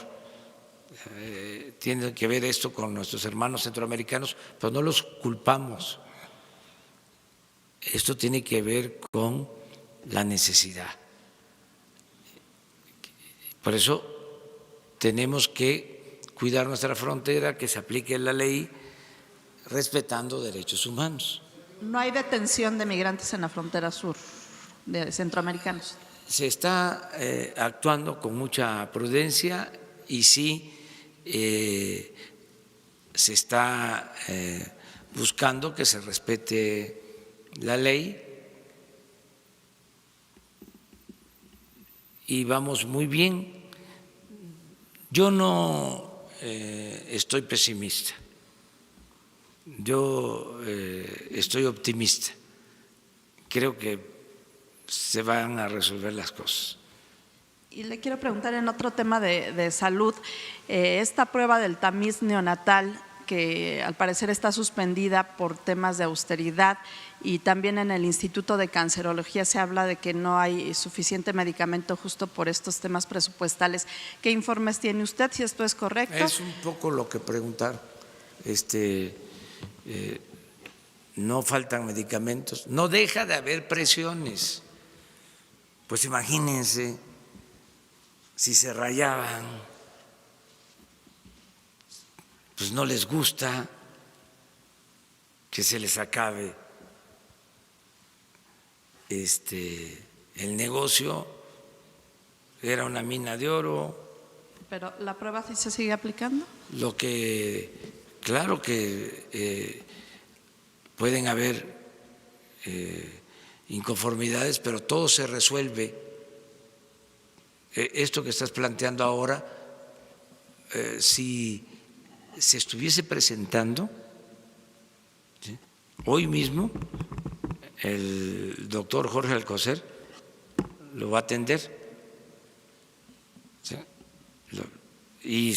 Tiene que ver esto con nuestros hermanos centroamericanos, pero no los culpamos. Esto tiene que ver con la necesidad. Por eso tenemos que cuidar nuestra frontera, que se aplique la ley respetando derechos humanos. No hay detención de migrantes en la frontera sur, de centroamericanos. Se está actuando con mucha prudencia y sí se está buscando que se respete la ley y vamos muy bien. Yo no estoy pesimista, yo estoy optimista. Creo que se van a resolver las cosas. Y le quiero preguntar en otro tema de salud, esta prueba del tamiz neonatal que al parecer está suspendida por temas de austeridad, y también en el Instituto de Cancerología se habla de que no hay suficiente medicamento justo por estos temas presupuestales. ¿Qué informes tiene usted, si esto es correcto? Es un poco lo que preguntaron. No faltan medicamentos, no deja de haber presiones. Pues imagínense si se rayaban, pues no les gusta que se les acabe el negocio, era una mina de oro. ¿Pero la prueba sí se sigue aplicando? Claro que pueden haber inconformidades, pero todo se resuelve. Esto que estás planteando ahora, si se estuviese presentando, ¿sí?, hoy mismo el doctor Jorge Alcocer lo va a atender, ¿sí? Y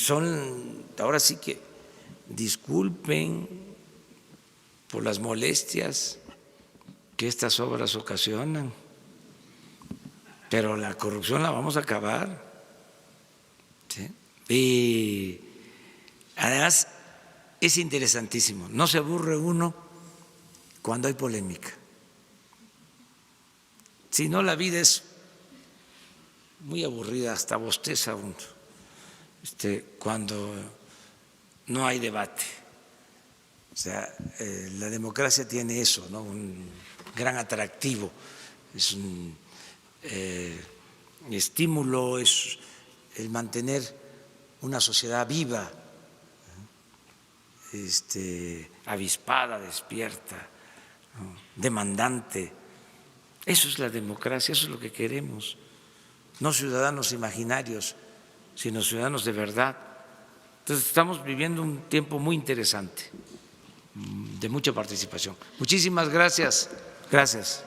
ahora sí que disculpen por las molestias que estas obras ocasionan, pero la corrupción la vamos a acabar, ¿sí? Y además es interesantísimo, no se aburre uno cuando hay polémica. Si no, la vida es muy aburrida, hasta bosteza uno cuando no hay debate. O sea, la democracia tiene eso, ¿no? Un gran atractivo, es un estímulo, es el mantener una sociedad viva, avispada, despierta, ¿no?, demandante. Eso es la democracia, eso es lo que queremos. No ciudadanos imaginarios, sino ciudadanos de verdad. Entonces estamos viviendo un tiempo muy interesante, de mucha participación. Muchísimas gracias. Gracias.